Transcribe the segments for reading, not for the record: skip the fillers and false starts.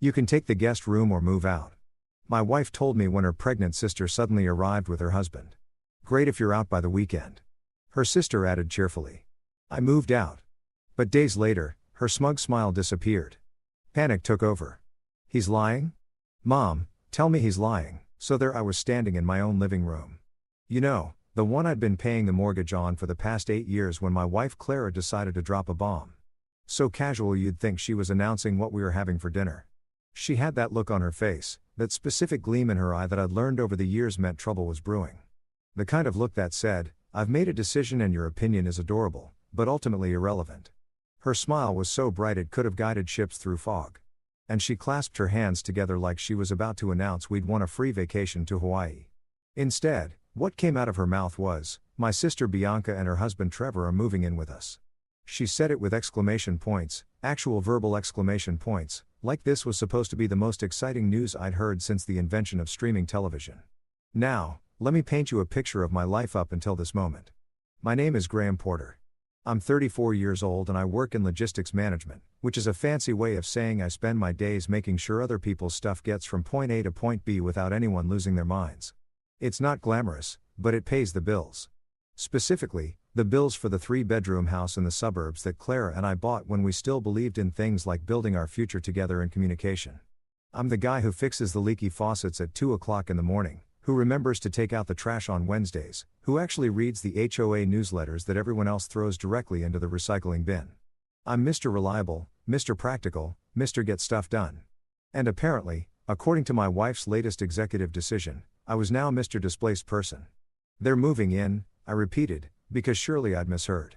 You can take the guest room or move out. My wife told me when her pregnant sister suddenly arrived with her husband. Great if you're out by the weekend. Her sister added cheerfully. I moved out. But days later, her smug smile disappeared. Panic took over. He's lying? Mom, tell me he's lying. So there I was standing in my own living room. You know, the one I'd been paying the mortgage on for the past 8 years when my wife Clara decided to drop a bomb. So casual you'd think she was announcing what we were having for dinner. She had that look on her face, that specific gleam in her eye that I'd learned over the years meant trouble was brewing. The kind of look that said, I've made a decision and your opinion is adorable, but ultimately irrelevant. Her smile was so bright it could have guided ships through fog. And she clasped her hands together like she was about to announce we'd won a free vacation to Hawaii. Instead, what came out of her mouth was, my sister Bianca and her husband Trevor are moving in with us. She said it with exclamation points, actual verbal exclamation points, like this was supposed to be the most exciting news I'd heard since the invention of streaming television. Now, let me paint you a picture of my life up until this moment. My name is Graham Porter. I'm 34 years old and I work in logistics management, which is a fancy way of saying I spend my days making sure other people's stuff gets from point A to point B without anyone losing their minds. It's not glamorous, but it pays the bills. Specifically, the bills for the 3-bedroom house in the suburbs that Clara and I bought when we still believed in things like building our future together in communication. I'm the guy who fixes the leaky faucets at 2 o'clock in the morning, who remembers to take out the trash on Wednesdays, who actually reads the HOA newsletters that everyone else throws directly into the recycling bin. I'm Mr. Reliable, Mr. Practical, Mr. Get Stuff Done. And apparently, according to my wife's latest executive decision, I was now Mr. Displaced Person. They're moving in, I repeated, because surely I'd misheard.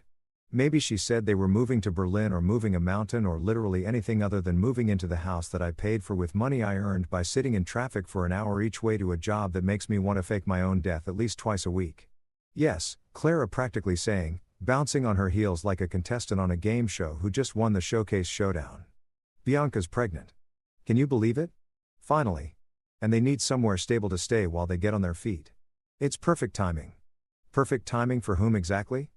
Maybe she said they were moving to Berlin or moving a mountain or literally anything other than moving into the house that I paid for with money I earned by sitting in traffic for an hour each way to a job that makes me want to fake my own death at least twice a week. Yes, Clara practically saying, bouncing on her heels like a contestant on a game show who just won the showcase showdown. Bianca's pregnant. Can you believe it? Finally. And they need somewhere stable to stay while they get on their feet. It's perfect timing. Perfect timing for whom exactly?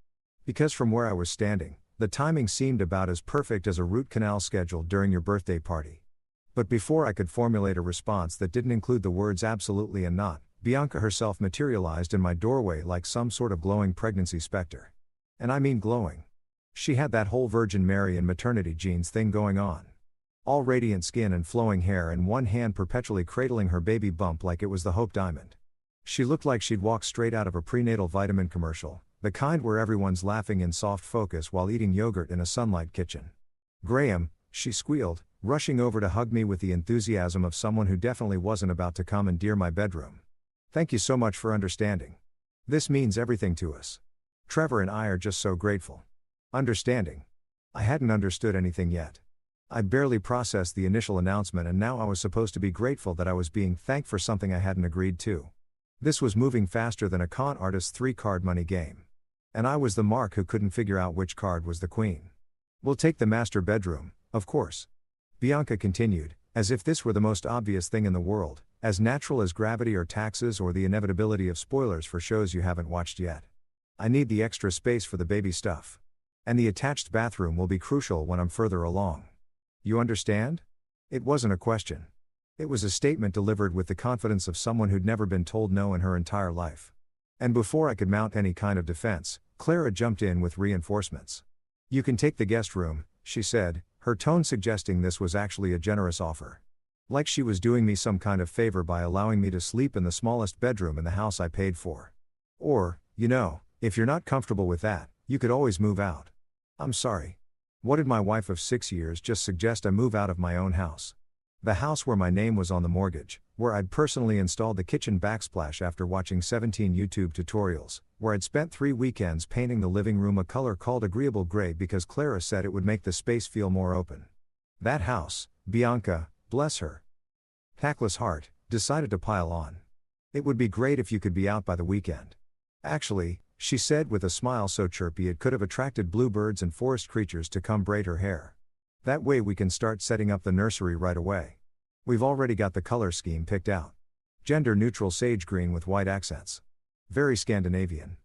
Because from where I was standing, the timing seemed about as perfect as a root canal scheduled during your birthday party. But before I could formulate a response that didn't include the words absolutely and not, Bianca herself materialized in my doorway like some sort of glowing pregnancy specter. And I mean glowing. She had that whole Virgin Mary and maternity genes thing going on. All radiant skin and flowing hair and one hand perpetually cradling her baby bump like it was the Hope Diamond. She looked like she'd walked straight out of a prenatal vitamin commercial, the kind where everyone's laughing in soft focus while eating yogurt in a sunlight kitchen. Graham, she squealed, rushing over to hug me with the enthusiasm of someone who definitely wasn't about to commandeer my bedroom. Thank you so much for understanding. This means everything to us. Trevor and I are just so grateful. Understanding. I hadn't understood anything yet. I'd barely processed the initial announcement and now I was supposed to be grateful that I was being thanked for something I hadn't agreed to. This was moving faster than a con artist's 3-card money game. And I was the mark who couldn't figure out which card was the queen. We'll take the master bedroom, of course. Bianca continued, as if this were the most obvious thing in the world, as natural as gravity or taxes or the inevitability of spoilers for shows you haven't watched yet. I need the extra space for the baby stuff. And the attached bathroom will be crucial when I'm further along. You understand? It wasn't a question. It was a statement delivered with the confidence of someone who'd never been told no in her entire life. And before I could mount any kind of defense, Clara jumped in with reinforcements. You can take the guest room, she said, her tone suggesting this was actually a generous offer. Like she was doing me some kind of favor by allowing me to sleep in the smallest bedroom in the house I paid for. Or, you know, if you're not comfortable with that, you could always move out. I'm sorry. What did my wife of 6 years just suggest I move out of my own house? The house where my name was on the mortgage, where I'd personally installed the kitchen backsplash after watching 17 YouTube tutorials, where I'd spent 3 weekends painting the living room a color called agreeable gray because Clara said it would make the space feel more open. That house, Bianca, bless her tactless heart, decided to pile on. It would be great if you could be out by the weekend. Actually, she said with a smile so chirpy it could have attracted bluebirds and forest creatures to come braid her hair. That way we can start setting up the nursery right away. We've already got the color scheme picked out. Gender-neutral sage green with white accents. Very Scandinavian.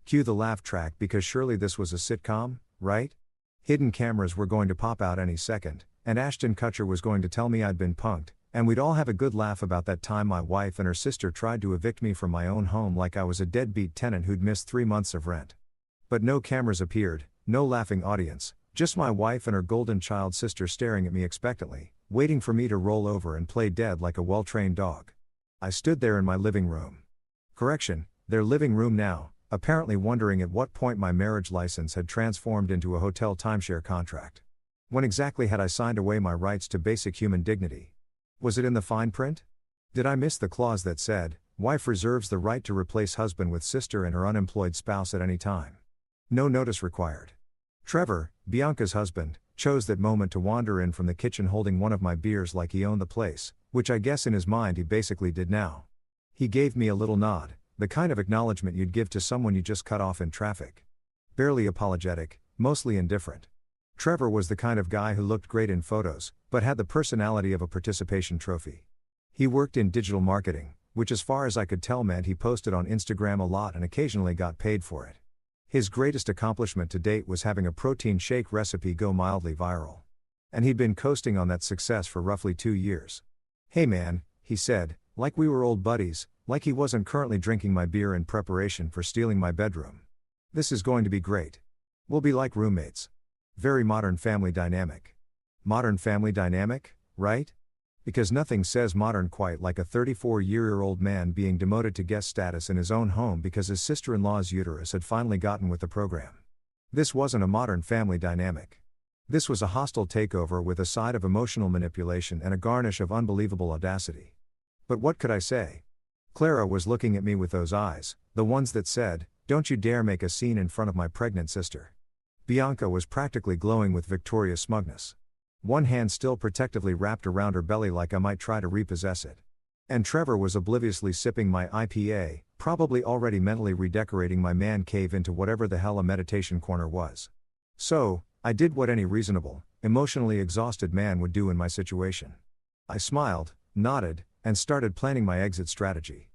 Cue the laugh track because surely this was a sitcom, right? Hidden cameras were going to pop out any second, and Ashton Kutcher was going to tell me I'd been punked, and we'd all have a good laugh about that time my wife and her sister tried to evict me from my own home like I was a deadbeat tenant who'd missed 3 months of rent. But no cameras appeared, no laughing audience, just my wife and her golden child sister staring at me expectantly, waiting for me to roll over and play dead like a well-trained dog. I stood there in my living room. Correction, their living room now, apparently wondering at what point my marriage license had transformed into a hotel timeshare contract. When exactly had I signed away my rights to basic human dignity? Was it in the fine print? Did I miss the clause that said, wife reserves the right to replace husband with sister and her unemployed spouse at any time? No notice required. Trevor, Bianca's husband, chose that moment to wander in from the kitchen holding one of my beers like he owned the place, which I guess in his mind he basically did now. He gave me a little nod, the kind of acknowledgement you'd give to someone you just cut off in traffic. Barely apologetic, mostly indifferent. Trevor was the kind of guy who looked great in photos, but had the personality of a participation trophy. He worked in digital marketing, which as far as I could tell meant he posted on Instagram a lot and occasionally got paid for it. His greatest accomplishment to date was having a protein shake recipe go mildly viral. And he'd been coasting on that success for roughly 2 years. "Hey man," he said, like we were old buddies, like he wasn't currently drinking my beer in preparation for stealing my bedroom. "This is going to be great. We'll be like roommates." Very modern family dynamic. Modern family dynamic, right? Because nothing says modern quite like a 34-year-old man being demoted to guest status in his own home because his sister-in-law's uterus had finally gotten with the program. This wasn't a modern family dynamic. This was a hostile takeover with a side of emotional manipulation and a garnish of unbelievable audacity. But what could I say? Clara was looking at me with those eyes, the ones that said, "Don't you dare make a scene in front of my pregnant sister." Bianca was practically glowing with victorious smugness. One hand still protectively wrapped around her belly like I might try to repossess it. And Trevor was obliviously sipping my IPA, probably already mentally redecorating my man cave into whatever the hell a meditation corner was. So, I did what any reasonable, emotionally exhausted man would do in my situation. I smiled, nodded, and started planning my exit strategy.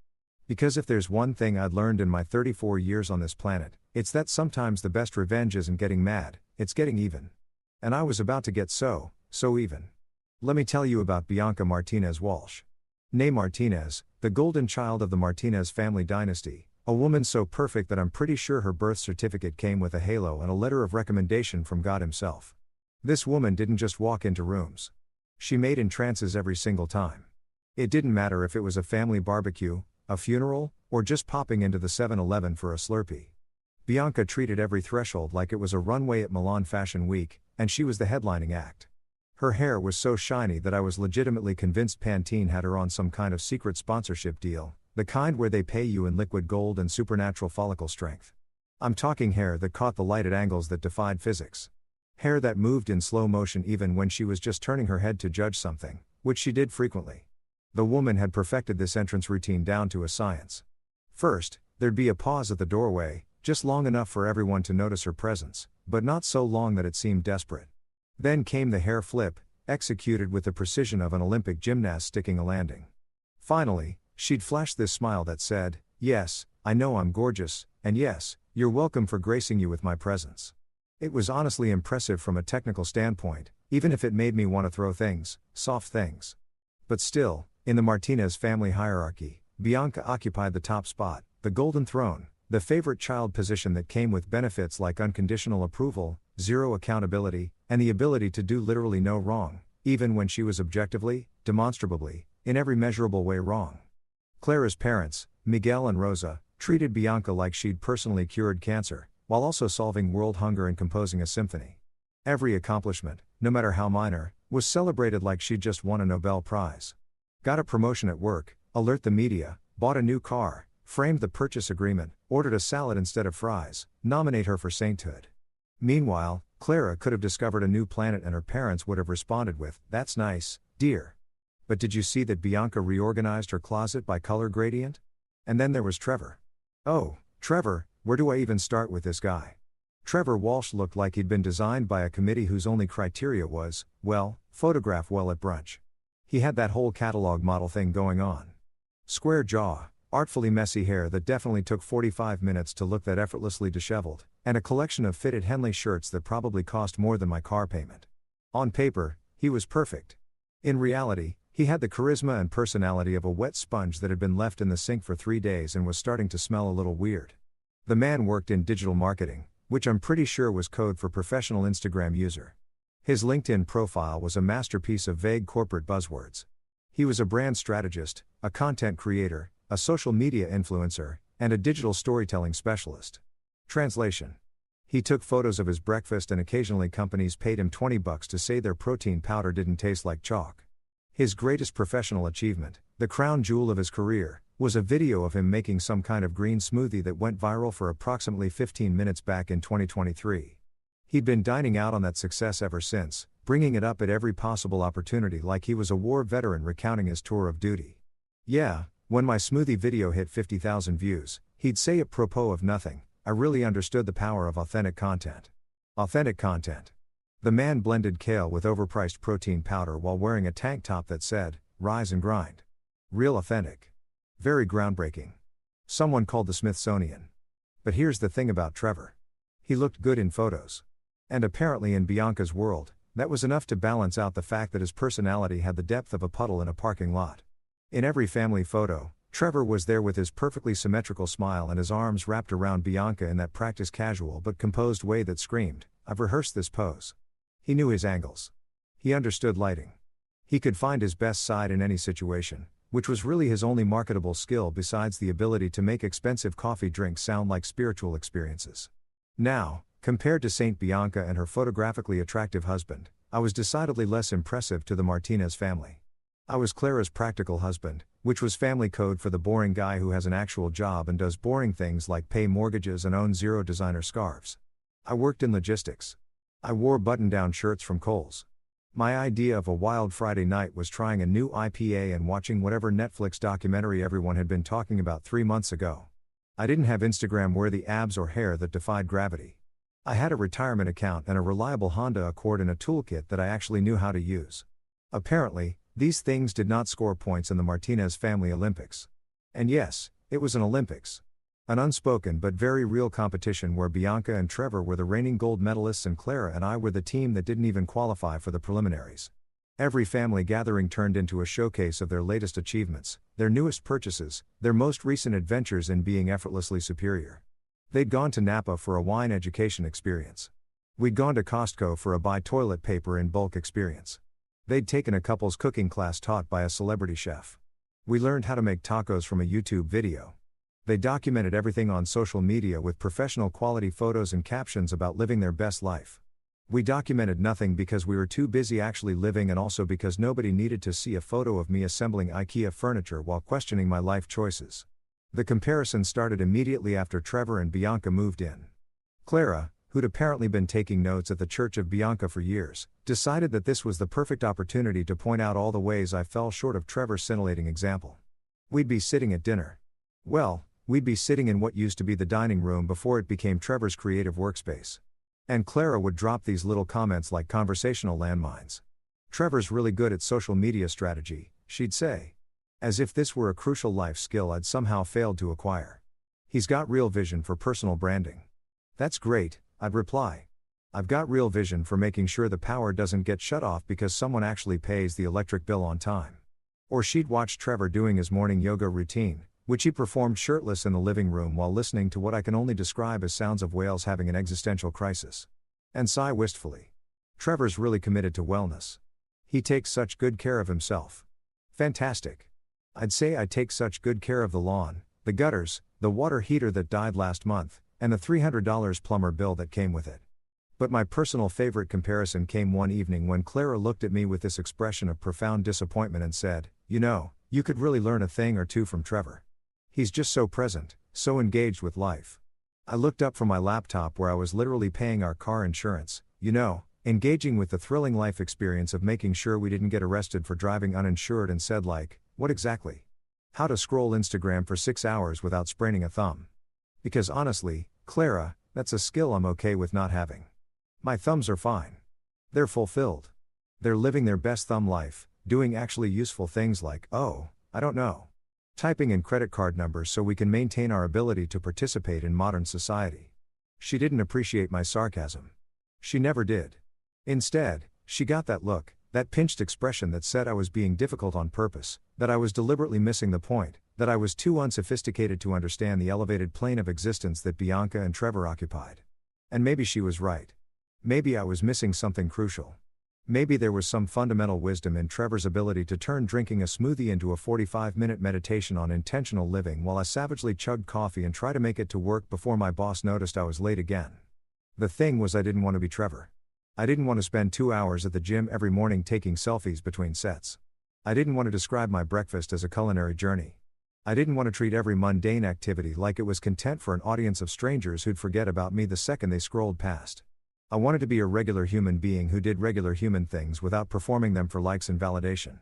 Because if there's one thing I'd learned in my 34 years on this planet, it's that sometimes the best revenge isn't getting mad, it's getting even. And I was about to get so even. Let me tell you about Bianca Martinez Walsh. Née Martinez, the golden child of the Martinez family dynasty, a woman so perfect that I'm pretty sure her birth certificate came with a halo and a letter of recommendation from God himself. This woman didn't just walk into rooms. She made entrances every single time. It didn't matter if it was a family barbecue, a funeral, or just popping into the 7-Eleven for a Slurpee. Bianca treated every threshold like it was a runway at Milan Fashion Week, and she was the headlining act. Her hair was so shiny that I was legitimately convinced Pantene had her on some kind of secret sponsorship deal, the kind where they pay you in liquid gold and supernatural follicle strength. I'm talking hair that caught the light at angles that defied physics. Hair that moved in slow motion even when she was just turning her head to judge something, which she did frequently. The woman had perfected this entrance routine down to a science. First, there'd be a pause at the doorway, just long enough for everyone to notice her presence, but not so long that it seemed desperate. Then came the hair flip, executed with the precision of an Olympic gymnast sticking a landing. Finally, she'd flash this smile that said, "Yes, I know I'm gorgeous, and yes, you're welcome for gracing you with my presence." It was honestly impressive from a technical standpoint, even if it made me want to throw things, soft things. But still, in the Martinez family hierarchy, Bianca occupied the top spot, the golden throne, the favorite child position that came with benefits like unconditional approval, zero accountability, and the ability to do literally no wrong, even when she was objectively, demonstrably, in every measurable way wrong. Clara's parents, Miguel and Rosa, treated Bianca like she'd personally cured cancer, while also solving world hunger and composing a symphony. Every accomplishment, no matter how minor, was celebrated like she'd just won a Nobel Prize. Got a promotion at work, alert the media, bought a new car, framed the purchase agreement, ordered a salad instead of fries, nominate her for sainthood. Meanwhile, Clara could have discovered a new planet and her parents would have responded with, "That's nice, dear." But did you see that Bianca reorganized her closet by color gradient? And then there was Trevor. Oh, Trevor, where do I even start with this guy? Trevor Walsh looked like he'd been designed by a committee whose only criteria was, well, photograph well at brunch. He had that whole catalog model thing going on. Square jaw, artfully messy hair that definitely took 45 minutes to look that effortlessly disheveled, and a collection of fitted Henley shirts that probably cost more than my car payment. On paper, He was perfect. In reality, he had the charisma and personality of a wet sponge that had been left in the sink for 3 days and was starting to smell a little weird. The man worked in digital marketing, which I'm pretty sure was code for professional Instagram user. His LinkedIn profile was a masterpiece of vague corporate buzzwords. He was a brand strategist, a content creator, a social media influencer, and a digital storytelling specialist. Translation: he took photos of his breakfast and occasionally companies paid him $20 to say their protein powder didn't taste like chalk. His greatest professional achievement, the crown jewel of his career, was a video of him making some kind of green smoothie that went viral for approximately 15 minutes back in 2023. He'd been dining out on that success ever since, bringing it up at every possible opportunity like he was a war veteran recounting his tour of duty. Yeah, when my smoothie video hit 50,000 views, he'd say apropos of nothing, I really understood the power of authentic content. Authentic content. The man blended kale with overpriced protein powder while wearing a tank top that said, "Rise and grind." Real authentic. Very groundbreaking. Someone called the Smithsonian. But here's the thing about Trevor. He looked good in photos. And apparently in Bianca's world, that was enough to balance out the fact that his personality had the depth of a puddle in a parking lot. In every family photo, Trevor was there with his perfectly symmetrical smile and his arms wrapped around Bianca in that practice casual but composed way that screamed, "I've rehearsed this pose." He knew his angles. He understood lighting. He could find his best side in any situation, which was really his only marketable skill besides the ability to make expensive coffee drinks sound like spiritual experiences. Now, compared to Saint Bianca and her photographically attractive husband, I was decidedly less impressive to the Martinez family. I was Clara's practical husband, which was family code for the boring guy who has an actual job and does boring things like pay mortgages and own 0 designer scarves. I worked in logistics. I wore button-down shirts from Kohl's. My idea of a wild Friday night was trying a new IPA and watching whatever Netflix documentary everyone had been talking about 3 months ago. I didn't have Instagram-worthy abs or hair that defied gravity. I had a retirement account and a reliable Honda Accord in a toolkit that I actually knew how to use. Apparently, these things did not score points in the Martinez family Olympics. And yes, it was an Olympics. An unspoken but very real competition where Bianca and Trevor were the reigning gold medalists and Clara and I were the team that didn't even qualify for the preliminaries. Every family gathering turned into a showcase of their latest achievements, their newest purchases, their most recent adventures in being effortlessly superior. They'd gone to Napa for a wine education experience. We'd gone to Costco for a buy toilet paper in bulk experience. They'd taken a couple's cooking class taught by a celebrity chef. We learned how to make tacos from a YouTube video. They documented everything on social media with professional quality photos and captions about living their best life. We documented nothing because we were too busy actually living and also because nobody needed to see a photo of me assembling IKEA furniture while questioning my life choices. The comparison started immediately after Trevor and Bianca moved in. Clara, who'd apparently been taking notes at the Church of Bianca for years, decided that this was the perfect opportunity to point out all the ways I fell short of Trevor's scintillating example. We'd be sitting at dinner. Well, we'd be sitting in what used to be the dining room before it became Trevor's creative workspace. And Clara would drop these little comments like conversational landmines. "Trevor's really good at social media strategy," she'd say. As if this were a crucial life skill I'd somehow failed to acquire. "He's got real vision for personal branding." "That's great," I'd reply. "I've got real vision for making sure the power doesn't get shut off because someone actually pays the electric bill on time." Or she'd watch Trevor doing his morning yoga routine, which he performed shirtless in the living room while listening to what I can only describe as sounds of whales having an existential crisis. And sigh wistfully. Trevor's really committed to wellness. He takes such good care of himself. Fantastic. I'd say I take such good care of the lawn, the gutters, the water heater that died last month, and the $300 plumber bill that came with it. But my personal favorite comparison came one evening when Clara looked at me with this expression of profound disappointment and said, "You know, you could really learn a thing or two from Trevor. He's just so present, so engaged with life." I looked up from my laptop where I was literally paying our car insurance, engaging with the thrilling life experience of making sure we didn't get arrested for driving uninsured and said what exactly? How to scroll Instagram for 6 hours without spraining a thumb. Because honestly, Clara, that's a skill I'm okay with not having. My thumbs are fine. They're fulfilled. They're living their best thumb life, doing actually useful things like, typing in credit card numbers so we can maintain our ability to participate in modern society. She didn't appreciate my sarcasm. She never did. Instead, she got that look, That pinched expression that said I was being difficult on purpose, that I was deliberately missing the point, that I was too unsophisticated to understand the elevated plane of existence that Bianca and Trevor occupied. And maybe she was right. Maybe I was missing something crucial. Maybe there was some fundamental wisdom in Trevor's ability to turn drinking a smoothie into a 45-minute meditation on intentional living while I savagely chugged coffee and tried to make it to work before my boss noticed I was late again. The thing was, I didn't want to be Trevor. I didn't want to spend 2 hours at the gym every morning taking selfies between sets. I didn't want to describe my breakfast as a culinary journey. I didn't want to treat every mundane activity like it was content for an audience of strangers who'd forget about me the second they scrolled past. I wanted to be a regular human being who did regular human things without performing them for likes and validation.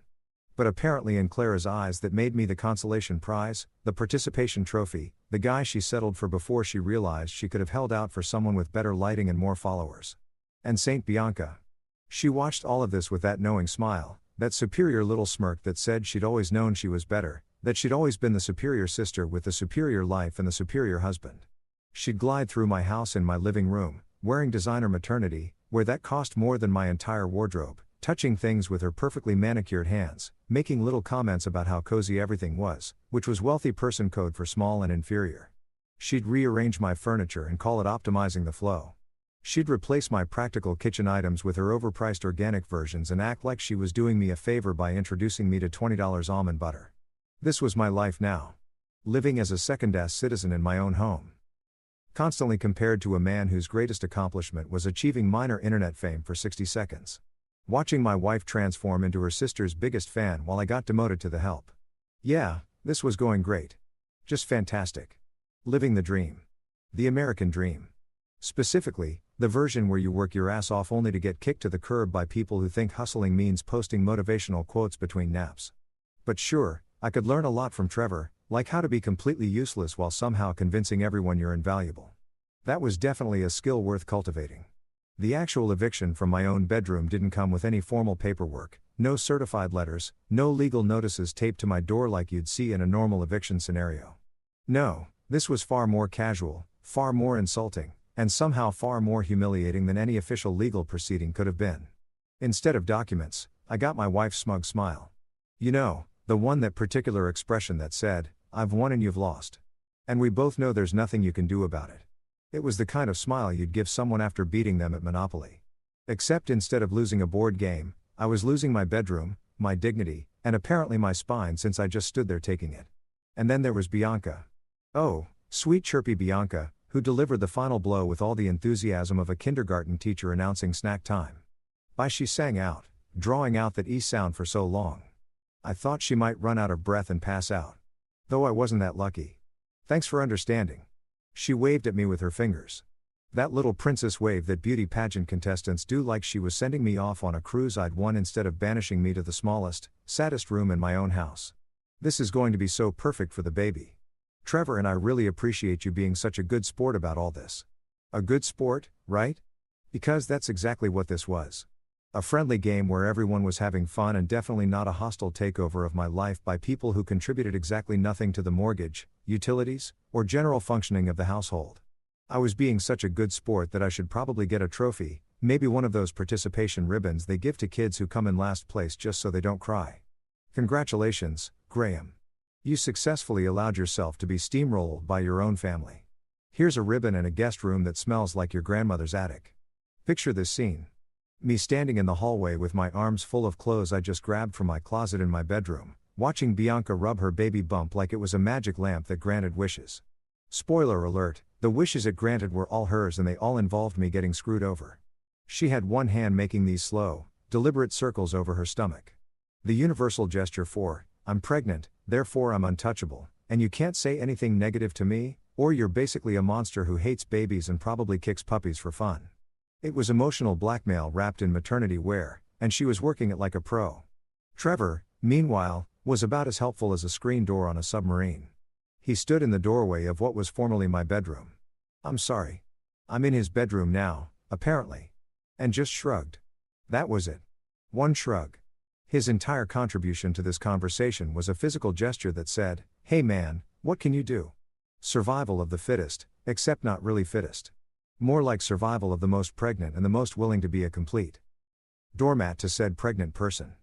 But apparently in Clara's eyes that made me the consolation prize, the participation trophy, the guy she settled for before she realized she could have held out for someone with better lighting and more followers. And Saint Bianca. She watched all of this with that knowing smile, that superior little smirk that said she'd always known she was better, that she'd always been the superior sister with the superior life and the superior husband. She'd glide through my house in my living room, wearing designer maternity, wear that cost more than my entire wardrobe, touching things with her perfectly manicured hands, making little comments about how cozy everything was, which was wealthy person code for small and inferior. She'd rearrange my furniture and call it optimizing the flow. She'd replace my practical kitchen items with her overpriced organic versions and act like she was doing me a favor by introducing me to $20 almond butter. This was my life now. Living as a second-class citizen in my own home. Constantly compared to a man whose greatest accomplishment was achieving minor internet fame for 60 seconds. Watching my wife transform into her sister's biggest fan while I got demoted to the help. Yeah, this was going great. Just fantastic. Living the dream. The American dream. Specifically, the version where you work your ass off only to get kicked to the curb by people who think hustling means posting motivational quotes between naps. But sure, I could learn a lot from Trevor, like how to be completely useless while somehow convincing everyone you're invaluable. That was definitely a skill worth cultivating. The actual eviction from my own bedroom didn't come with any formal paperwork, no certified letters, no legal notices taped to my door like you'd see in a normal eviction scenario. No, this was far more casual, far more insulting, and somehow far more humiliating than any official legal proceeding could have been. Instead of documents, I got my wife's smug smile. You know, the one, that particular expression that said, "I've won and you've lost. And we both know there's nothing you can do about it." It was the kind of smile you'd give someone after beating them at Monopoly. Except instead of losing a board game, I was losing my bedroom, my dignity, and apparently my spine since I just stood there taking it. And then there was Bianca. Oh, sweet chirpy Bianca, who delivered the final blow with all the enthusiasm of a kindergarten teacher announcing snack time. By she sang out, drawing out that E sound for so long. I thought she might run out of breath and pass out. Though I wasn't that lucky. Thanks for understanding. She waved at me with her fingers. That little princess wave that beauty pageant contestants do, like she was sending me off on a cruise I'd won instead of banishing me to the smallest, saddest room in my own house. This is going to be so perfect for the baby. Trevor and I really appreciate you being such a good sport about all this. A good sport, right? Because that's exactly what this was. A friendly game where everyone was having fun, and definitely not a hostile takeover of my life by people who contributed exactly nothing to the mortgage, utilities, or general functioning of the household. I was being such a good sport that I should probably get a trophy, maybe one of those participation ribbons they give to kids who come in last place just so they don't cry. Congratulations, Graham. You successfully allowed yourself to be steamrolled by your own family. Here's a ribbon and a guest room that smells like your grandmother's attic. Picture this scene. Me standing in the hallway with my arms full of clothes I just grabbed from my closet in my bedroom, watching Bianca rub her baby bump like it was a magic lamp that granted wishes. Spoiler alert, the wishes it granted were all hers, and they all involved me getting screwed over. She had one hand making these slow, deliberate circles over her stomach. The universal gesture for, I'm pregnant, therefore I'm untouchable, and you can't say anything negative to me, or you're basically a monster who hates babies and probably kicks puppies for fun. It was emotional blackmail wrapped in maternity wear, and she was working it like a pro. Trevor, meanwhile, was about as helpful as a screen door on a submarine. He stood in the doorway of what was formerly my bedroom. I'm sorry. I'm in his bedroom now, apparently. And just shrugged. That was it. One shrug. His entire contribution to this conversation was a physical gesture that said, hey man, what can you do? Survival of the fittest, except not really fittest. More like survival of the most pregnant and the most willing to be a complete doormat to said pregnant person.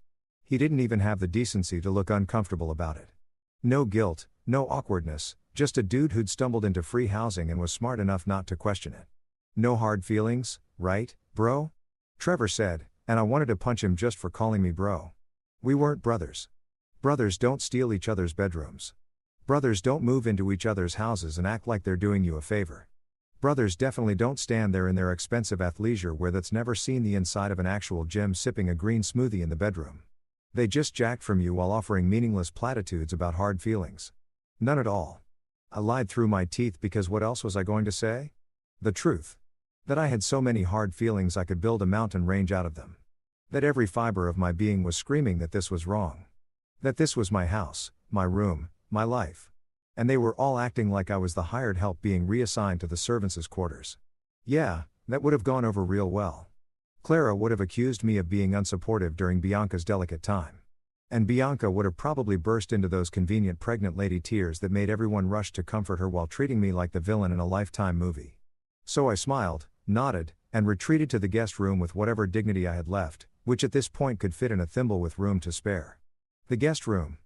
He didn't even have the decency to look uncomfortable about it. No guilt, no awkwardness, just a dude who'd stumbled into free housing and was smart enough not to question it. No hard feelings, right, bro? Trevor said, and I wanted to punch him just for calling me bro. We weren't brothers. Brothers don't steal each other's bedrooms. Brothers don't move into each other's houses and act like they're doing you a favor. Brothers definitely don't stand there in their expensive athleisure wear that's never seen the inside of an actual gym sipping a green smoothie in the bedroom. They just jacked from you while offering meaningless platitudes about hard feelings. None at all. I lied through my teeth because what else was I going to say? The truth. That I had so many hard feelings I could build a mountain range out of them. That every fiber of my being was screaming that this was wrong. That this was my house, my room, my life. And they were all acting like I was the hired help being reassigned to the servants' quarters. Yeah, that would have gone over real well. Clara would have accused me of being unsupportive during Bianca's delicate time. And Bianca would have probably burst into those convenient pregnant lady tears that made everyone rush to comfort her while treating me like the villain in a Lifetime movie. So I smiled, nodded, and retreated to the guest room with whatever dignity I had left, which at this point could fit in a thimble with room to spare. The guest room.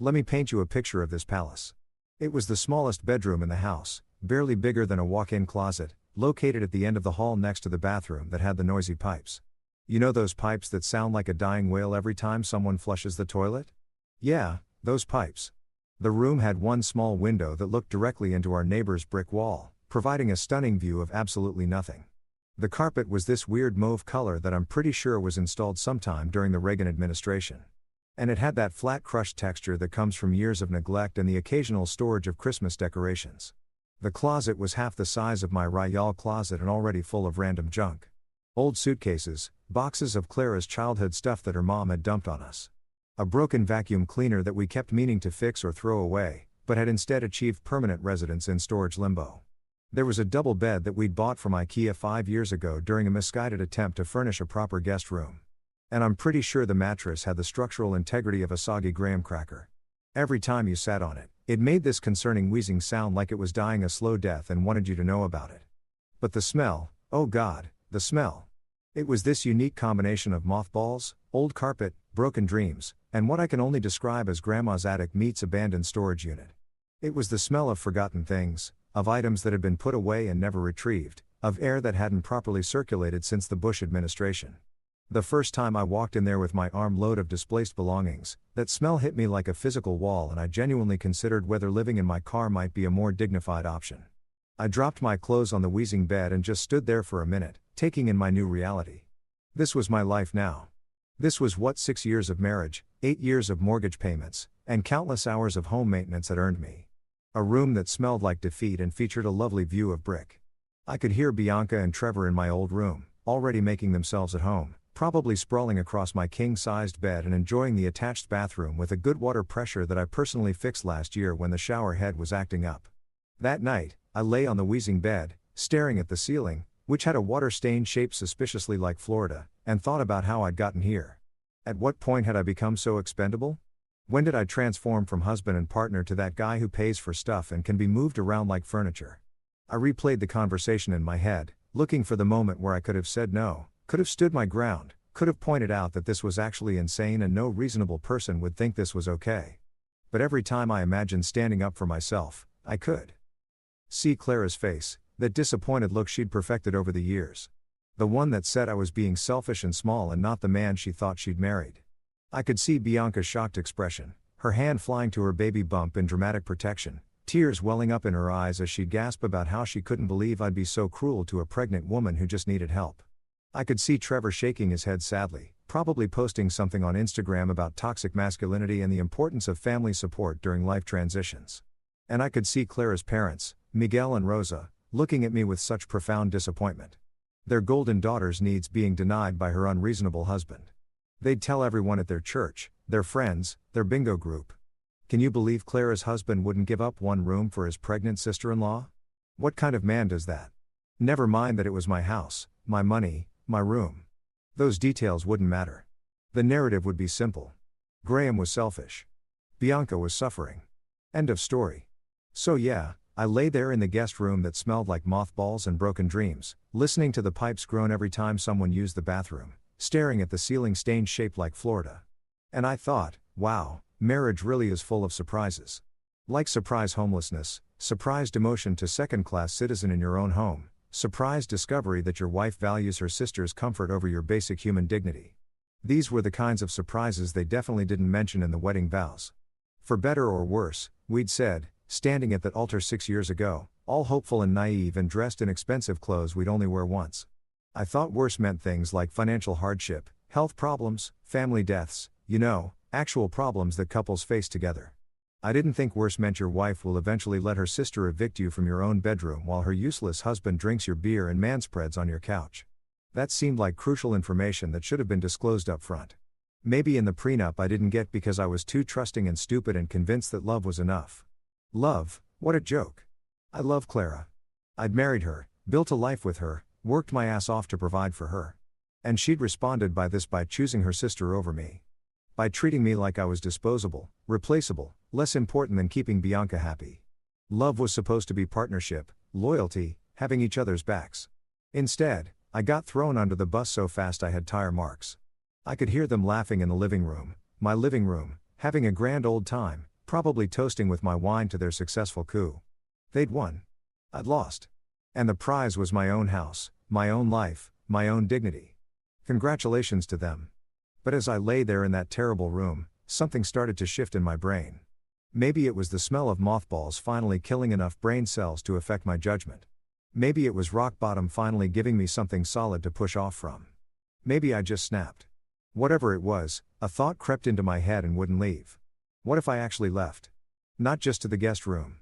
Let me paint you a picture of this palace. It was the smallest bedroom in the house, barely bigger than a walk-in closet, located at the end of the hall next to the bathroom that had the noisy pipes. You know those pipes that sound like a dying whale every time someone flushes the toilet? Yeah, those pipes. The room had one small window that looked directly into our neighbor's brick wall, providing a stunning view of absolutely nothing. The carpet was this weird mauve color that I'm pretty sure was installed sometime during the Reagan administration. And it had that flat crushed texture that comes from years of neglect and the occasional storage of Christmas decorations. The closet was half the size of my Royale closet and already full of random junk. Old suitcases, boxes of Clara's childhood stuff that her mom had dumped on us. A broken vacuum cleaner that we kept meaning to fix or throw away, but had instead achieved permanent residence in storage limbo. There was a double bed that we'd bought from IKEA 5 years ago during a misguided attempt to furnish a proper guest room. And I'm pretty sure the mattress had the structural integrity of a soggy graham cracker. Every time you sat on it, it made this concerning wheezing sound like it was dying a slow death and wanted you to know about it. But the smell, oh God, the smell. It was this unique combination of mothballs, old carpet, broken dreams, and what I can only describe as grandma's attic meets abandoned storage unit. It was the smell of forgotten things, of items that had been put away and never retrieved, of air that hadn't properly circulated since the Bush administration. The first time I walked in there with my armload of displaced belongings, that smell hit me like a physical wall and I genuinely considered whether living in my car might be a more dignified option. I dropped my clothes on the wheezing bed and just stood there for a minute, taking in my new reality. This was my life now. This was what 6 years of marriage, 8 years of mortgage payments, and countless hours of home maintenance had earned me. A room that smelled like defeat and featured a lovely view of brick. I could hear Bianca and Trevor in my old room, already making themselves at home, probably sprawling across my king-sized bed and enjoying the attached bathroom with a good water pressure that I personally fixed last year when the shower head was acting up. That night, I lay on the wheezing bed, staring at the ceiling, which had a water stain shaped suspiciously like Florida, and thought about how I'd gotten here. At what point had I become so expendable? When did I transform from husband and partner to that guy who pays for stuff and can be moved around like furniture? I replayed the conversation in my head, looking for the moment where I could have said no, could have stood my ground, could have pointed out that this was actually insane and no reasonable person would think this was okay. But every time I imagined standing up for myself, I could see Clara's face, that disappointed look she'd perfected over the years. The one that said I was being selfish and small and not the man she thought she'd married. I could see Bianca's shocked expression, her hand flying to her baby bump in dramatic protection, tears welling up in her eyes as she gasped about how she couldn't believe I'd be so cruel to a pregnant woman who just needed help. I could see Trevor shaking his head sadly, probably posting something on Instagram about toxic masculinity and the importance of family support during life transitions. And I could see Clara's parents, Miguel and Rosa, looking at me with such profound disappointment. Their golden daughter's needs being denied by her unreasonable husband. They'd tell everyone at their church, their friends, their bingo group. Can you believe Clara's husband wouldn't give up one room for his pregnant sister-in-law? What kind of man does that? Never mind that it was my house, my money, my room. Those details wouldn't matter. The narrative would be simple. Graham was selfish. Bianca was suffering. End of story. So yeah, I lay there in the guest room that smelled like mothballs and broken dreams, listening to the pipes groan every time someone used the bathroom, staring at the ceiling stained shaped like Florida. And I thought, wow, marriage really is full of surprises. Like surprise homelessness, surprise demotion to second-class citizen in your own home, surprise discovery that your wife values her sister's comfort over your basic human dignity. These were the kinds of surprises they definitely didn't mention in the wedding vows. For better or worse, we'd said, standing at that altar 6 years ago, all hopeful and naive and dressed in expensive clothes we'd only wear once. I thought worse meant things like financial hardship, health problems, family deaths, actual problems that couples face together. I didn't think worse meant your wife will eventually let her sister evict you from your own bedroom while her useless husband drinks your beer and manspreads on your couch. That seemed like crucial information that should have been disclosed up front. Maybe in the prenup I didn't get because I was too trusting and stupid and convinced that love was enough. Love, what a joke. I love Clara. I'd married her, built a life with her, worked my ass off to provide for her. And she'd responded by choosing her sister over me. By treating me like I was disposable, replaceable, less important than keeping Bianca happy. Love was supposed to be partnership, loyalty, having each other's backs. Instead, I got thrown under the bus so fast I had tire marks. I could hear them laughing in the living room, my living room, having a grand old time, probably toasting with my wine to their successful coup. They'd won. I'd lost. And the prize was my own house, my own life, my own dignity. Congratulations to them. But as I lay there in that terrible room, something started to shift in my brain. Maybe it was the smell of mothballs finally killing enough brain cells to affect my judgment. Maybe it was rock bottom finally giving me something solid to push off from. Maybe I just snapped. Whatever it was, a thought crept into my head and wouldn't leave. What if I actually left? Not just to the guest room.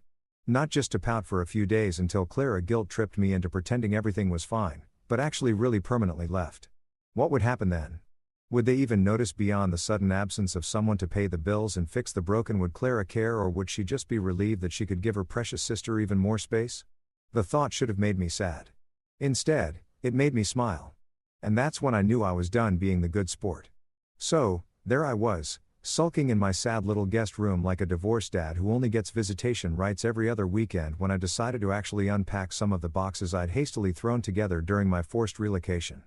Not just to pout for a few days until Clara guilt-tripped me into pretending everything was fine, but actually really permanently left. What would happen then? Would they even notice beyond the sudden absence of someone to pay the bills and fix the broken? Would Clara care, or would she just be relieved that she could give her precious sister even more space? The thought should have made me sad. Instead, it made me smile. And that's when I knew I was done being the good sport. So, there I was, sulking in my sad little guest room like a divorced dad who only gets visitation rights every other weekend, when I decided to actually unpack some of the boxes I'd hastily thrown together during my forced relocation.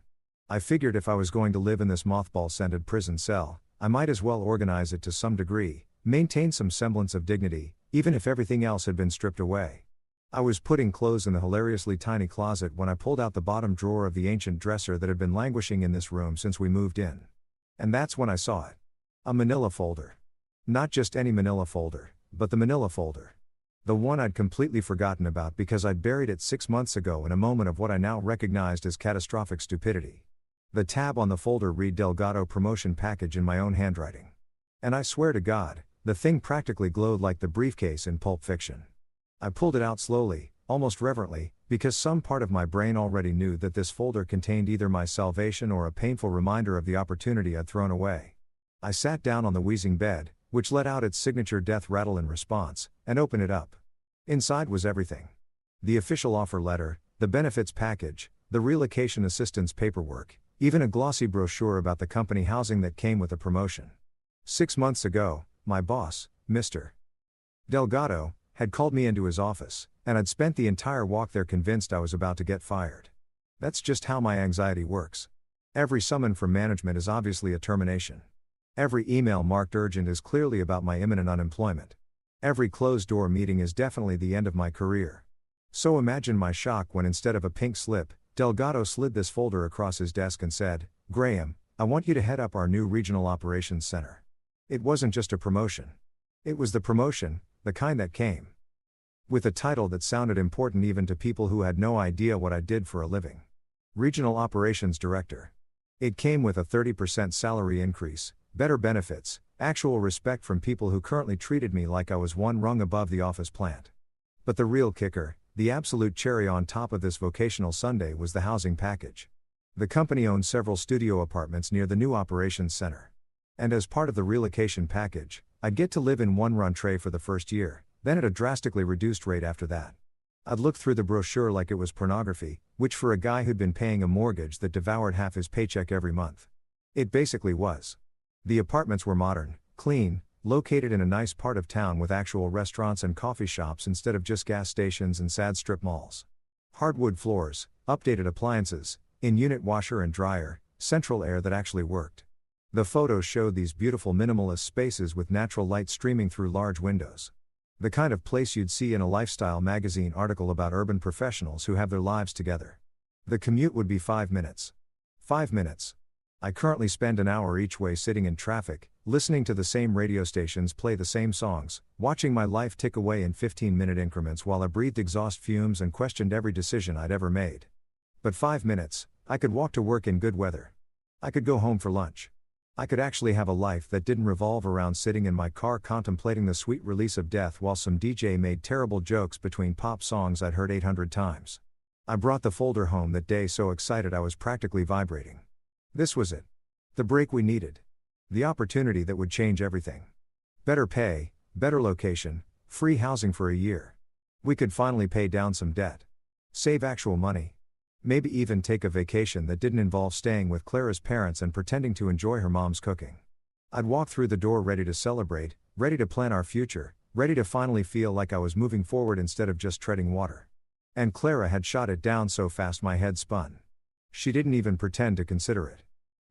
I figured if I was going to live in this mothball-scented prison cell, I might as well organize it to some degree, maintain some semblance of dignity, even if everything else had been stripped away. I was putting clothes in the hilariously tiny closet when I pulled out the bottom drawer of the ancient dresser that had been languishing in this room since we moved in. And that's when I saw it. A manila folder. Not just any manila folder, but the manila folder. The one I'd completely forgotten about because I'd buried it 6 months ago in a moment of what I now recognized as catastrophic stupidity. The tab on the folder read Delgado promotion package in my own handwriting. And I swear to God, the thing practically glowed like the briefcase in Pulp Fiction. I pulled it out slowly, almost reverently, because some part of my brain already knew that this folder contained either my salvation or a painful reminder of the opportunity I'd thrown away. I sat down on the wheezing bed, which let out its signature death rattle in response, and opened it up. Inside was everything. The official offer letter, the benefits package, the relocation assistance paperwork, even a glossy brochure about the company housing that came with the promotion. 6 months ago, my boss, Mr. Delgado, had called me into his office, and I'd spent the entire walk there convinced I was about to get fired. That's just how my anxiety works. Every summon from management is obviously a termination. Every email marked urgent is clearly about my imminent unemployment. Every closed-door meeting is definitely the end of my career. So imagine my shock when, instead of a pink slip, Delgado slid this folder across his desk and said, "Graham, I want you to head up our new regional operations center." It wasn't just a promotion. It was the promotion, the kind that came with a title that sounded important even to people who had no idea what I did for a living. Regional Operations Director. It came with a 30% salary increase, better benefits, actual respect from people who currently treated me like I was one rung above the office plant. But the real kicker, the absolute cherry on top of this vocational sundae, was the housing package. The company owned several studio apartments near the new operations center. And as part of the relocation package, I'd get to live in one rentrée for the first year, then at a drastically reduced rate after that. I'd look through the brochure like it was pornography, which for a guy who'd been paying a mortgage that devoured half his paycheck every month. It basically was. The apartments were modern, clean, located in a nice part of town with actual restaurants and coffee shops instead of just gas stations and sad strip malls. Hardwood floors, updated appliances, in-unit washer and dryer, central air that actually worked. The photos showed these beautiful minimalist spaces with natural light streaming through large windows. The kind of place you'd see in a lifestyle magazine article about urban professionals who have their lives together. The commute would be 5 minutes. 5 minutes. I currently spend an hour each way sitting in traffic, listening to the same radio stations play the same songs, watching my life tick away in 15-minute increments while I breathed exhaust fumes and questioned every decision I'd ever made. But 5 minutes, I could walk to work in good weather. I could go home for lunch. I could actually have a life that didn't revolve around sitting in my car contemplating the sweet release of death while some DJ made terrible jokes between pop songs I'd heard 800 times. I brought the folder home that day so excited I was practically vibrating. This was it. The break we needed. The opportunity that would change everything. Better pay, better location, free housing for a year. We could finally pay down some debt. Save actual money. Maybe even take a vacation that didn't involve staying with Clara's parents and pretending to enjoy her mom's cooking. I'd walk through the door ready to celebrate, ready to plan our future, ready to finally feel like I was moving forward instead of just treading water. And Clara had shot it down so fast my head spun. She didn't even pretend to consider it.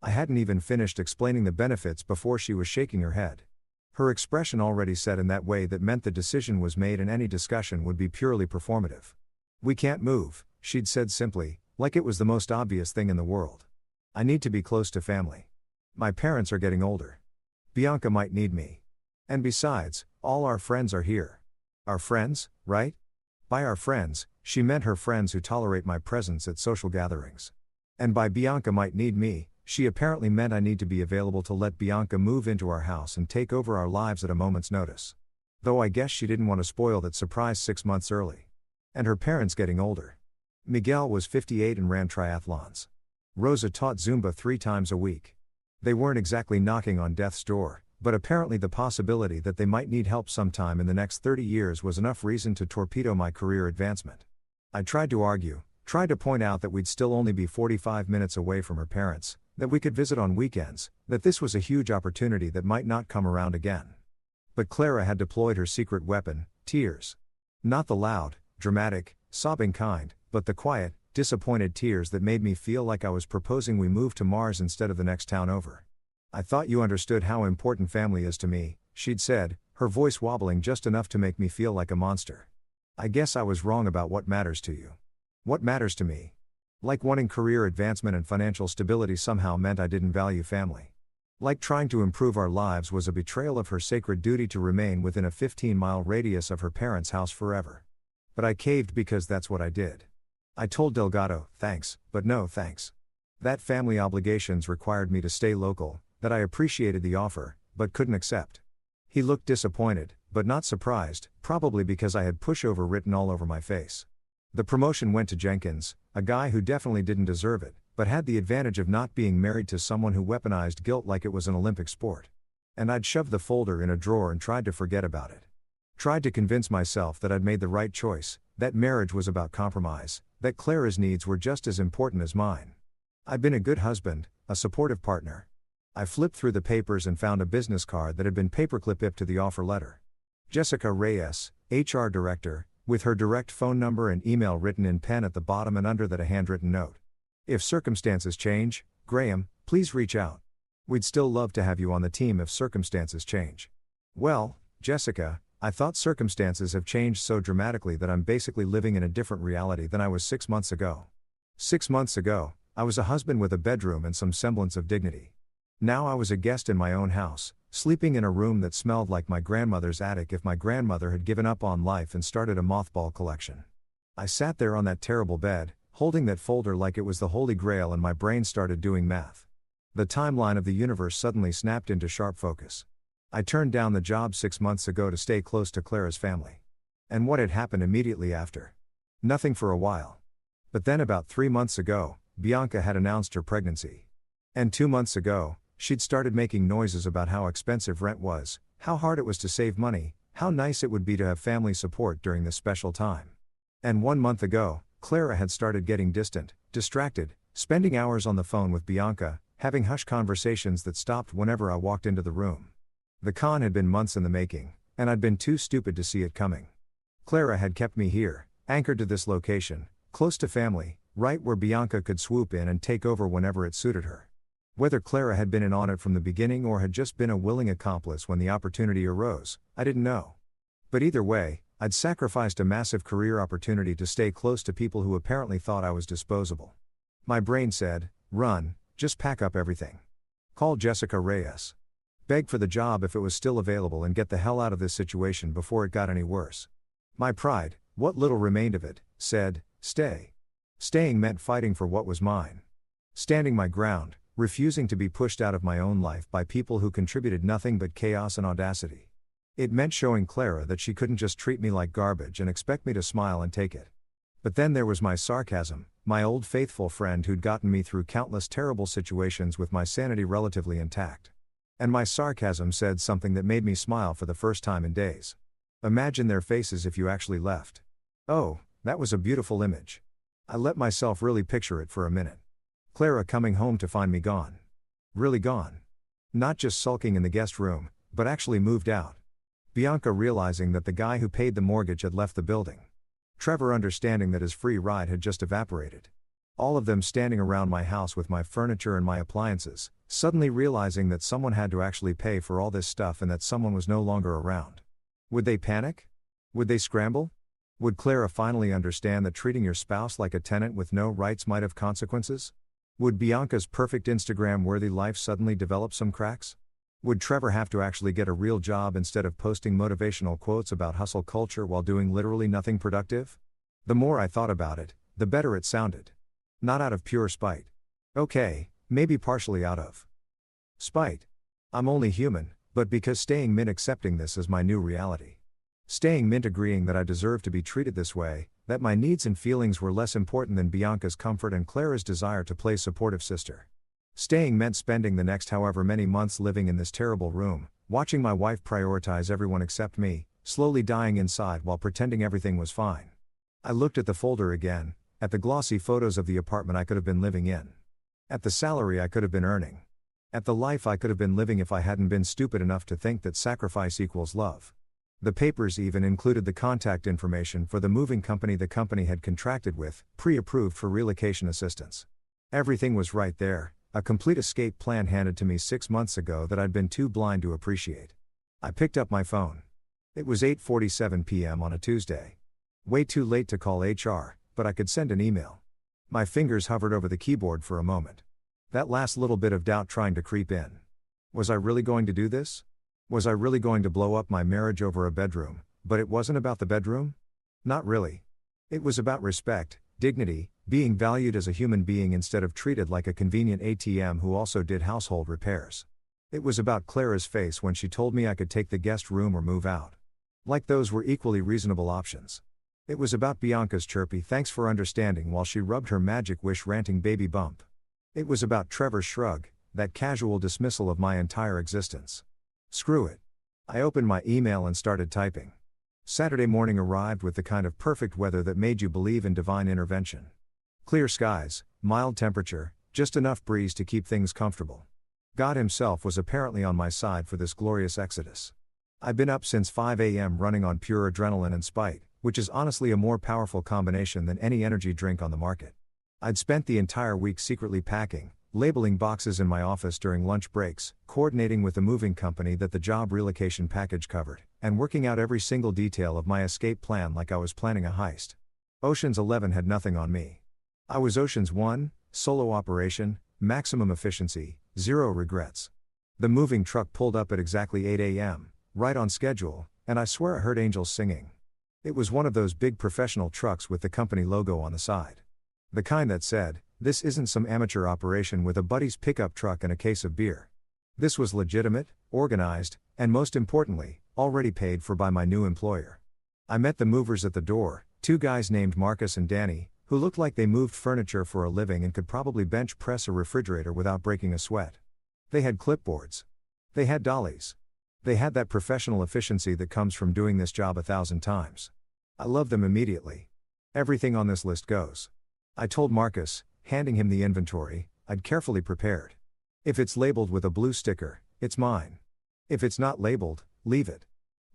I hadn't even finished explaining the benefits before she was shaking her head. Her expression already said in that way that meant the decision was made and any discussion would be purely performative. We can't move, she'd said simply, like it was the most obvious thing in the world. I need to be close to family. My parents are getting older. Bianca might need me. And besides, all our friends are here. Our friends, right? By our friends, she meant her friends who tolerate my presence at social gatherings. And by Bianca might need me, she apparently meant I need to be available to let Bianca move into our house and take over our lives at a moment's notice. Though I guess she didn't want to spoil that surprise 6 months early. And her parents getting older. Miguel was 58 and ran triathlons. Rosa taught Zumba 3 times a week. They weren't exactly knocking on death's door, but apparently the possibility that they might need help sometime in the next 30 years was enough reason to torpedo my career advancement. I tried to argue, tried to point out that we'd still only be 45 minutes away from her parents, that we could visit on weekends, that this was a huge opportunity that might not come around again. But Clara had deployed her secret weapon, tears. Not the loud, dramatic, sobbing kind, but the quiet, disappointed tears that made me feel like I was proposing we move to Mars instead of the next town over. I thought you understood how important family is to me, she'd said, her voice wobbling just enough to make me feel like a monster. I guess I was wrong about what matters to you. What matters to me? Like wanting career advancement and financial stability somehow meant I didn't value family. Like trying to improve our lives was a betrayal of her sacred duty to remain within a 15-mile radius of her parents' house forever. But I caved because that's what I did. I told Delgado, thanks, but no thanks. That family obligations required me to stay local, that I appreciated the offer, but couldn't accept. He looked disappointed, but not surprised, probably because I had pushover written all over my face. The promotion went to Jenkins, a guy who definitely didn't deserve it, but had the advantage of not being married to someone who weaponized guilt like it was an Olympic sport. And I'd shoved the folder in a drawer and tried to forget about it. Tried to convince myself that I'd made the right choice, that marriage was about compromise, that Clara's needs were just as important as mine. I'd been a good husband, a supportive partner. I flipped through the papers and found a business card that had been paperclip-ipped to the offer letter. Jessica Reyes, HR Director, with her direct phone number and email written in pen at the bottom and under that a handwritten note. If circumstances change, Graham, please reach out. We'd still love to have you on the team if circumstances change. Well, Jessica, I thought circumstances have changed so dramatically that I'm basically living in a different reality than I was 6 months ago. 6 months ago, I was a husband with a bedroom and some semblance of dignity. Now I was a guest in my own house, sleeping in a room that smelled like my grandmother's attic if my grandmother had given up on life and started a mothball collection. I sat there on that terrible bed, holding that folder like it was the Holy Grail, and my brain started doing math. The timeline of the universe suddenly snapped into sharp focus. I turned down the job 6 months ago to stay close to Clara's family. And what had happened immediately after? Nothing for a while. But then about 3 months ago, Bianca had announced her pregnancy. And 2 months ago, she'd started making noises about how expensive rent was, how hard it was to save money, how nice it would be to have family support during this special time. And 1 month ago, Clara had started getting distant, distracted, spending hours on the phone with Bianca, having hushed conversations that stopped whenever I walked into the room. The con had been months in the making, and I'd been too stupid to see it coming. Clara had kept me here, anchored to this location, close to family, right where Bianca could swoop in and take over whenever it suited her. Whether Clara had been in on it from the beginning or had just been a willing accomplice when the opportunity arose, I didn't know. But either way, I'd sacrificed a massive career opportunity to stay close to people who apparently thought I was disposable. My brain said, run, just pack up everything. Call Jessica Reyes. Beg for the job if it was still available and get the hell out of this situation before it got any worse. My pride, what little remained of it, said, stay. Staying meant fighting for what was mine. Standing my ground, refusing to be pushed out of my own life by people who contributed nothing but chaos and audacity. It meant showing Clara that she couldn't just treat me like garbage and expect me to smile and take it. But then there was my sarcasm, my old faithful friend who'd gotten me through countless terrible situations with my sanity relatively intact. And my sarcasm said something that made me smile for the first time in days. Imagine their faces if you actually left. Oh, that was a beautiful image. I let myself really picture it for a minute. Clara coming home to find me gone. Really gone. Not just sulking in the guest room, but actually moved out. Bianca realizing that the guy who paid the mortgage had left the building. Trevor understanding that his free ride had just evaporated. All of them standing around my house with my furniture and my appliances, suddenly realizing that someone had to actually pay for all this stuff and that someone was no longer around. Would they panic? Would they scramble? Would Clara finally understand that treating your spouse like a tenant with no rights might have consequences? Would Bianca's perfect Instagram-worthy life suddenly develop some cracks? Would Trevor have to actually get a real job instead of posting motivational quotes about hustle culture while doing literally nothing productive? The more I thought about it, the better it sounded. Not out of pure spite. Okay, maybe partially out of spite. I'm only human, but because staying mint accepting this as my new reality. Staying mint agreeing that I deserve to be treated this way, that my needs and feelings were less important than Bianca's comfort and Clara's desire to play supportive sister. Staying meant spending the next however many months living in this terrible room, watching my wife prioritize everyone except me, slowly dying inside while pretending everything was fine. I looked at the folder again, at the glossy photos of the apartment I could have been living in. At the salary I could have been earning. At the life I could have been living if I hadn't been stupid enough to think that sacrifice equals love. The papers even included the contact information for the moving company the company had contracted with, pre-approved for relocation assistance. Everything was right there, a complete escape plan handed to me 6 months ago that I'd been too blind to appreciate. I picked up my phone. It was 8:47 p.m. on a Tuesday. Way too late to call HR, but I could send an email. My fingers hovered over the keyboard for a moment. That last little bit of doubt trying to creep in. Was I really going to do this? Was I really going to blow up my marriage over a bedroom, but it wasn't about the bedroom? Not really. It was about respect, dignity, being valued as a human being instead of treated like a convenient ATM who also did household repairs. It was about Clara's face when she told me I could take the guest room or move out. Like those were equally reasonable options. It was about Bianca's chirpy thanks for understanding while she rubbed her magic wish ranting baby bump. It was about Trevor's shrug, that casual dismissal of my entire existence. Screw it. I opened my email and started typing. Saturday morning arrived with the kind of perfect weather that made you believe in divine intervention. Clear skies, mild temperature, just enough breeze to keep things comfortable. God himself was apparently on my side for this glorious exodus. I've been up since 5 a.m. running on pure adrenaline and spite, which is honestly a more powerful combination than any energy drink on the market. I'd spent the entire week secretly packing, labeling boxes in my office during lunch breaks, coordinating with the moving company that the job relocation package covered, and working out every single detail of my escape plan like I was planning a heist. Ocean's 11 had nothing on me. I was Ocean's 1, solo operation, maximum efficiency, zero regrets. The moving truck pulled up at exactly 8 a.m., right on schedule, and I swear I heard angels singing. It was one of those big professional trucks with the company logo on the side. The kind that said, "This isn't some amateur operation with a buddy's pickup truck and a case of beer." This was legitimate, organized, and most importantly, already paid for by my new employer. I met the movers at the door, 2 guys named Marcus and Danny, who looked like they moved furniture for a living and could probably bench press a refrigerator without breaking a sweat. They had clipboards. They had dollies. They had that professional efficiency that comes from doing this job 1,000 times. I loved them immediately. Everything on this list goes. I told Marcus, handing him the inventory, I'd carefully prepared. If it's labeled with a blue sticker, it's mine. If it's not labeled, leave it.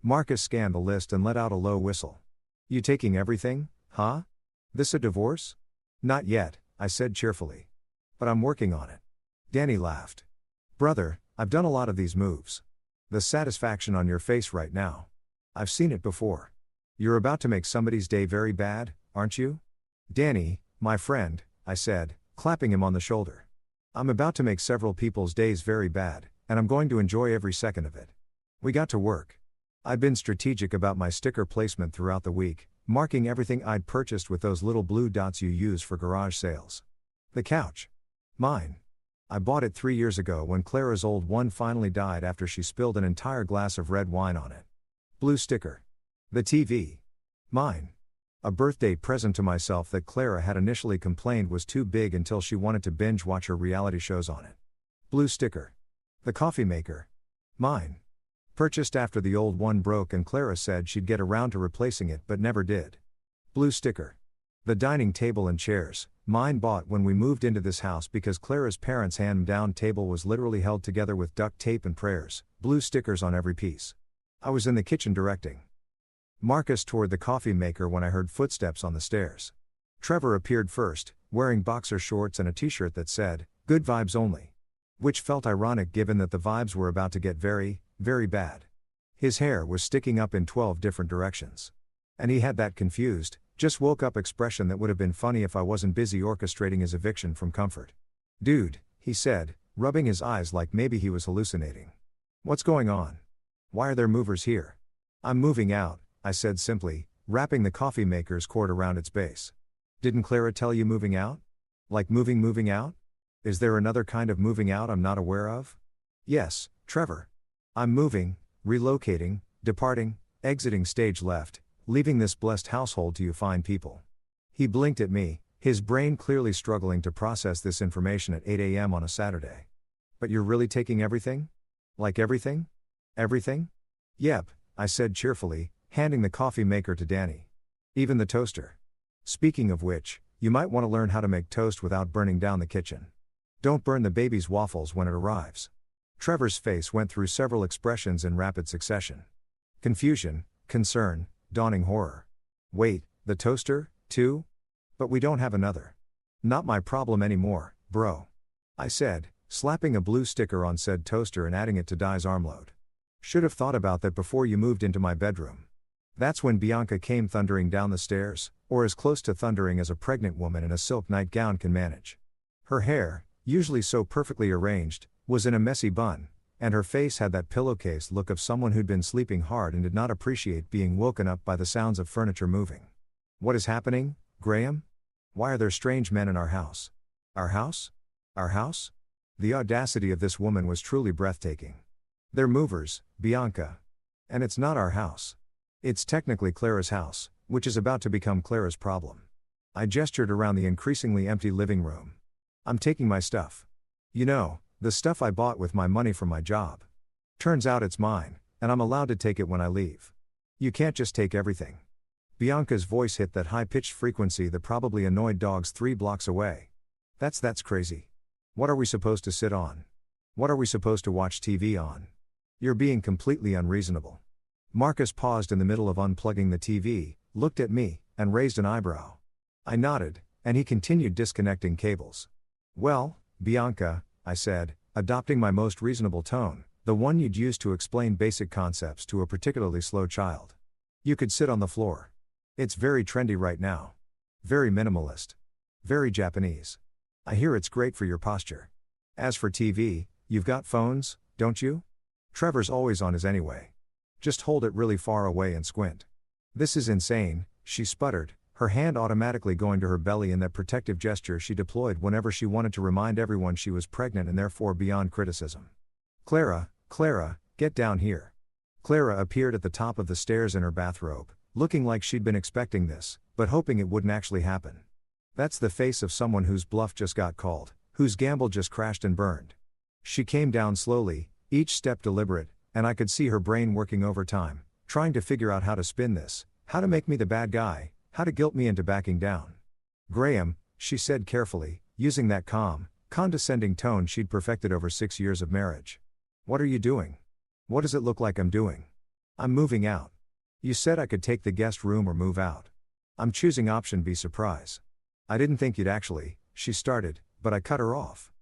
Marcus scanned the list and let out a low whistle. You taking everything, huh? This a divorce? Not yet, I said cheerfully. But I'm working on it. Danny laughed. Brother, I've done a lot of these moves. The satisfaction on your face right now. I've seen it before. You're about to make somebody's day very bad, aren't you? Danny, my friend, I said, clapping him on the shoulder. I'm about to make several people's days very bad, and I'm going to enjoy every second of it. We got to work. I'd been strategic about my sticker placement throughout the week, marking everything I'd purchased with those little blue dots you use for garage sales. The couch. Mine. I bought it 3 years ago when Clara's old one finally died after she spilled an entire glass of red wine on it. Blue sticker. The TV. Mine. A birthday present to myself that Clara had initially complained was too big until she wanted to binge watch her reality shows on it. Blue sticker. The coffee maker. Mine. Purchased after the old one broke and Clara said she'd get around to replacing it but never did. Blue sticker. The dining table and chairs, mine, bought when we moved into this house because Clara's parents' hand-me-down table was literally held together with duct tape and prayers, blue stickers on every piece. I was in the kitchen directing Marcus toward the coffee maker when I heard footsteps on the stairs. Trevor appeared first, wearing boxer shorts and a t-shirt that said, "Good vibes only." Which felt ironic given that the vibes were about to get very, very bad. His hair was sticking up in 12 different directions. And he had that confused, just woke up expression that would have been funny if I wasn't busy orchestrating his eviction from comfort. "Dude," he said, rubbing his eyes like maybe he was hallucinating. "What's going on? Why are there movers here?" "I'm moving out," I said simply, wrapping the coffee maker's cord around its base. "Didn't Clara tell you moving out? Like moving out? Is there another kind of moving out I'm not aware of?" "Yes, Trevor. I'm moving, relocating, departing, exiting stage left, leaving this blessed household to you fine people." He blinked at me, his brain clearly struggling to process this information at 8 a.m. on a Saturday. "But you're really taking everything? Like everything? Everything?" "Yep," I said cheerfully, handing the coffee maker to Danny. "Even the toaster. Speaking of which, you might want to learn how to make toast without burning down the kitchen. Don't burn the baby's waffles when it arrives." Trevor's face went through several expressions in rapid succession. Confusion, concern, dawning horror. "Wait, the toaster, too? But we don't have another." "Not my problem anymore, bro," I said, slapping a blue sticker on said toaster and adding it to Di's armload. "Should have thought about that before you moved into my bedroom." That's when Bianca came thundering down the stairs, or as close to thundering as a pregnant woman in a silk nightgown can manage. Her hair, usually so perfectly arranged, was in a messy bun, and her face had that pillowcase look of someone who'd been sleeping hard and did not appreciate being woken up by the sounds of furniture moving. "What is happening, Graham? Why are there strange men in our house?" "Our house? Our house?" The audacity of this woman was truly breathtaking. "They're movers, Bianca. And it's not our house. It's technically Clara's house, which is about to become Clara's problem." I gestured around the increasingly empty living room. "I'm taking my stuff. You know, the stuff I bought with my money from my job. Turns out it's mine, and I'm allowed to take it when I leave. You can't just take everything." Bianca's voice hit that high-pitched frequency that probably annoyed dogs 3 blocks away. That's crazy. What are we supposed to sit on? What are we supposed to watch TV on? You're being completely unreasonable." Marcus paused in the middle of unplugging the TV, looked at me, and raised an eyebrow. I nodded, and he continued disconnecting cables. "Well, Bianca," I said, adopting my most reasonable tone, the one you'd use to explain basic concepts to a particularly slow child. "You could sit on the floor. It's very trendy right now. Very minimalist. Very Japanese. I hear it's great for your posture. As for TV, you've got phones, don't you? Trevor's always on his anyway. Just hold it really far away and squint." "This is insane," she sputtered, her hand automatically going to her belly in that protective gesture she deployed whenever she wanted to remind everyone she was pregnant and therefore beyond criticism. Clara, get down here." Clara appeared at the top of the stairs in her bathrobe, looking like she'd been expecting this, but hoping it wouldn't actually happen. That's the face of someone whose bluff just got called, whose gamble just crashed and burned. She came down slowly, each step deliberate, and I could see her brain working overtime, trying to figure out how to spin this, how to make me the bad guy, how to guilt me into backing down. "Graham," she said carefully, using that calm, condescending tone she'd perfected over 6 years of marriage. "What are you doing? What does it look like I'm doing?" "I'm moving out. You said I could take the guest room or move out. I'm choosing option B, surprise." "I didn't think you'd actually," she started, but I cut her off.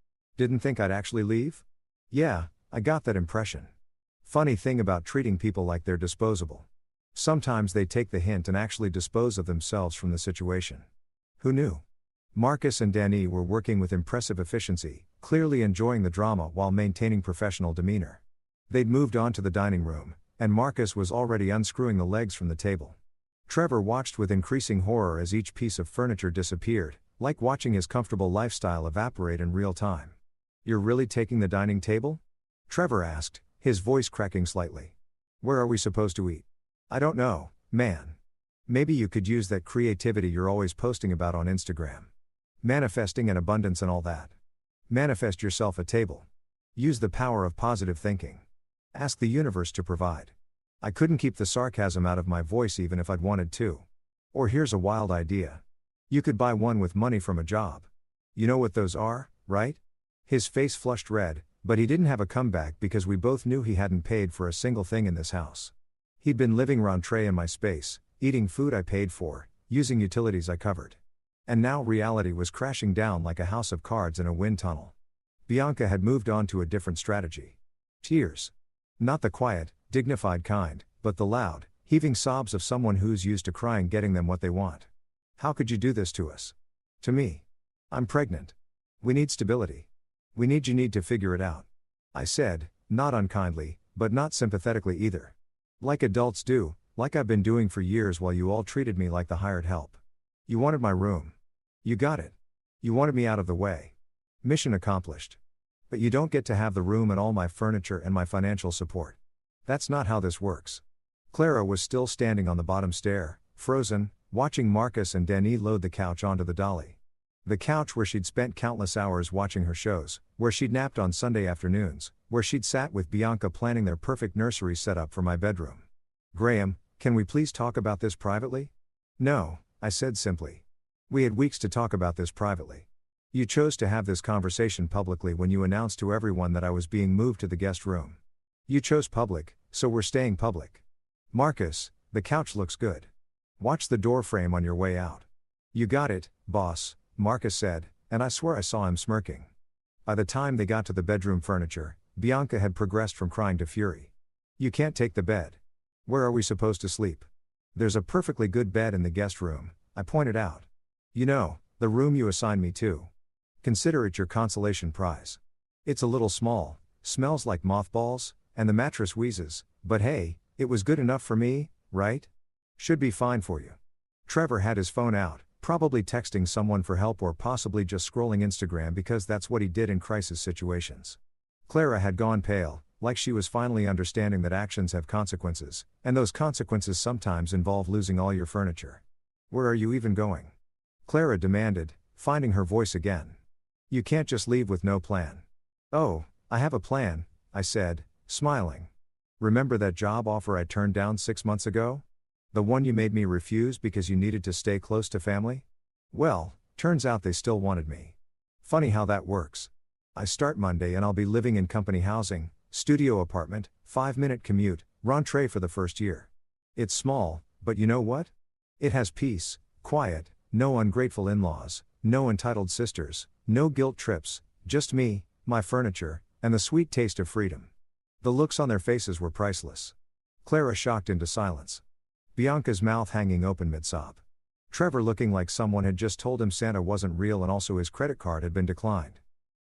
Didn't think I'd actually leave? Yeah, I got that impression. Funny thing about treating people like they're disposable. Sometimes they take the hint and actually dispose of themselves from the situation. Who knew? Marcus and Danny were working with impressive efficiency, clearly enjoying the drama while maintaining professional demeanor. They'd moved on to the dining room, and Marcus was already unscrewing the legs from the table. Trevor watched with increasing horror as each piece of furniture disappeared, like watching his comfortable lifestyle evaporate in real time. "You're really taking the dining table?" Trevor asked, his voice cracking slightly. "Where are we supposed to eat?" "I don't know, man. Maybe you could use that creativity you're always posting about on Instagram. Manifesting and abundance and all that. Manifest yourself a table. Use the power of positive thinking. Ask the universe to provide." I couldn't keep the sarcasm out of my voice even if I'd wanted to. "Or here's a wild idea. You could buy one with money from a job. You know what those are, right?" His face flushed red, but he didn't have a comeback because we both knew he hadn't paid for a single thing in this house. He'd been living rentree in my space, eating food I paid for, using utilities I covered. And now reality was crashing down like a house of cards in a wind tunnel. Bianca had moved on to a different strategy. Tears. Not the quiet, dignified kind, but the loud, heaving sobs of someone who's used to crying getting them what they want. "How could you do this to us?" "To me? I'm pregnant. We need stability. You need to figure it out," I said, not unkindly, but not sympathetically either. Like adults do, like I've been doing for years while you all treated me like the hired help. "You wanted my room. You got it. You wanted me out of the way. Mission accomplished. But you don't get to have the room and all my furniture and my financial support. That's not how this works." Clara was still standing on the bottom stair, frozen, watching Marcus and Danny load the couch onto the dolly. The couch where she'd spent countless hours watching her shows, where she'd napped on Sunday afternoons, where she'd sat with Bianca planning their perfect nursery setup for my bedroom. "Graham, can we please talk about this privately?" "No," I said simply. "We had weeks to talk about this privately. You chose to have this conversation publicly when you announced to everyone that I was being moved to the guest room. You chose public, so we're staying public. Marcus, the couch looks good. Watch the door frame on your way out." "You got it, boss," Marcus said, and I swear I saw him smirking. By the time they got to the bedroom furniture, Bianca had progressed from crying to fury. "You can't take the bed. Where are we supposed to sleep?" "There's a perfectly good bed in the guest room," I pointed out. "You know, the room you assigned me to. Consider it your consolation prize. It's a little small, smells like mothballs, and the mattress wheezes, but hey, it was good enough for me, right? Should be fine for you." Trevor had his phone out, probably texting someone for help or possibly just scrolling Instagram because that's what he did in crisis situations. Clara had gone pale, like she was finally understanding that actions have consequences, and those consequences sometimes involve losing all your furniture. "Where are you even going?" Clara demanded, finding her voice again. "You can't just leave with no plan." "Oh, I have a plan," I said, smiling. "Remember that job offer I turned down 6 months ago? The one you made me refuse because you needed to stay close to family? Well, turns out they still wanted me. Funny how that works. I start Monday and I'll be living in company housing, studio apartment, 5-minute commute, rentree for the first year. It's small, but you know what? It has peace, quiet, no ungrateful in-laws, no entitled sisters, no guilt trips, just me, my furniture, and the sweet taste of freedom." The looks on their faces were priceless. Clara shocked into silence. Bianca's mouth hanging open mid-sob. Trevor looking like someone had just told him Santa wasn't real and also his credit card had been declined.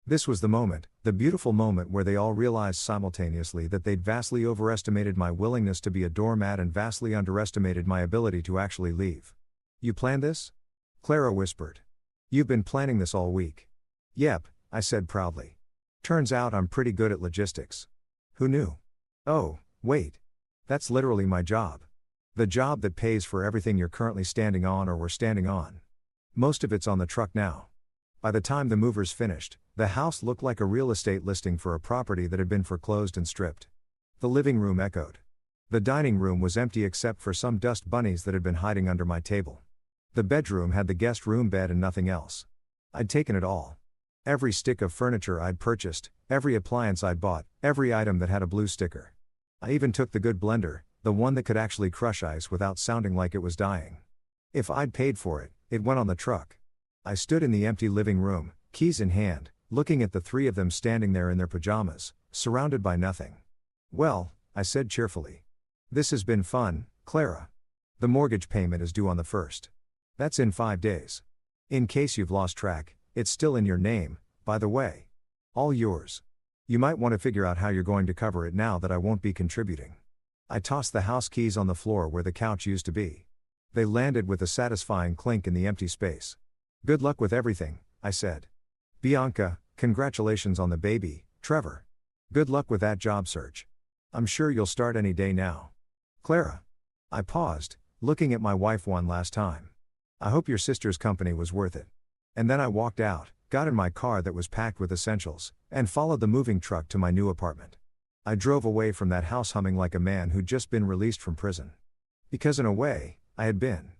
This was the moment, the beautiful moment where they all realized simultaneously that they'd vastly overestimated my willingness to be a doormat and vastly underestimated my ability to actually leave. "You planned this?" Clara whispered. "You've been planning this all week." "Yep," I said proudly. "Turns out I'm pretty good at logistics." "Who knew?" "Oh, wait. That's literally my job. The job that pays for everything you're currently standing on or were standing on. Most of it's on the truck now." By the time the movers finished, the house looked like a real estate listing for a property that had been foreclosed and stripped. The living room echoed. The dining room was empty except for some dust bunnies that had been hiding under my table. The bedroom had the guest room bed and nothing else. I'd taken it all. Every stick of furniture I'd purchased, every appliance I'd bought, every item that had a blue sticker. I even took the good blender, the one that could actually crush ice without sounding like it was dying. If I'd paid for it, it went on the truck. I stood in the empty living room, keys in hand, looking at the three of them standing there in their pajamas, surrounded by nothing. "Well," I said cheerfully. "This has been fun, Clara. The mortgage payment is due on the 1st. That's in 5 days. In case you've lost track, it's still in your name, by the way. All yours. You might want to figure out how you're going to cover it now that I won't be contributing." I tossed the house keys on the floor where the couch used to be. They landed with a satisfying clink in the empty space. "Good luck with everything," I said. "Bianca, congratulations on the baby, Trevor. Good luck with that job search. I'm sure you'll start any day now. Clara." I paused, looking at my wife one last time. "I hope your sister's company was worth it." And then I walked out, got in my car that was packed with essentials, and followed the moving truck to my new apartment. I drove away from that house humming like a man who'd just been released from prison. Because in a way, I had been.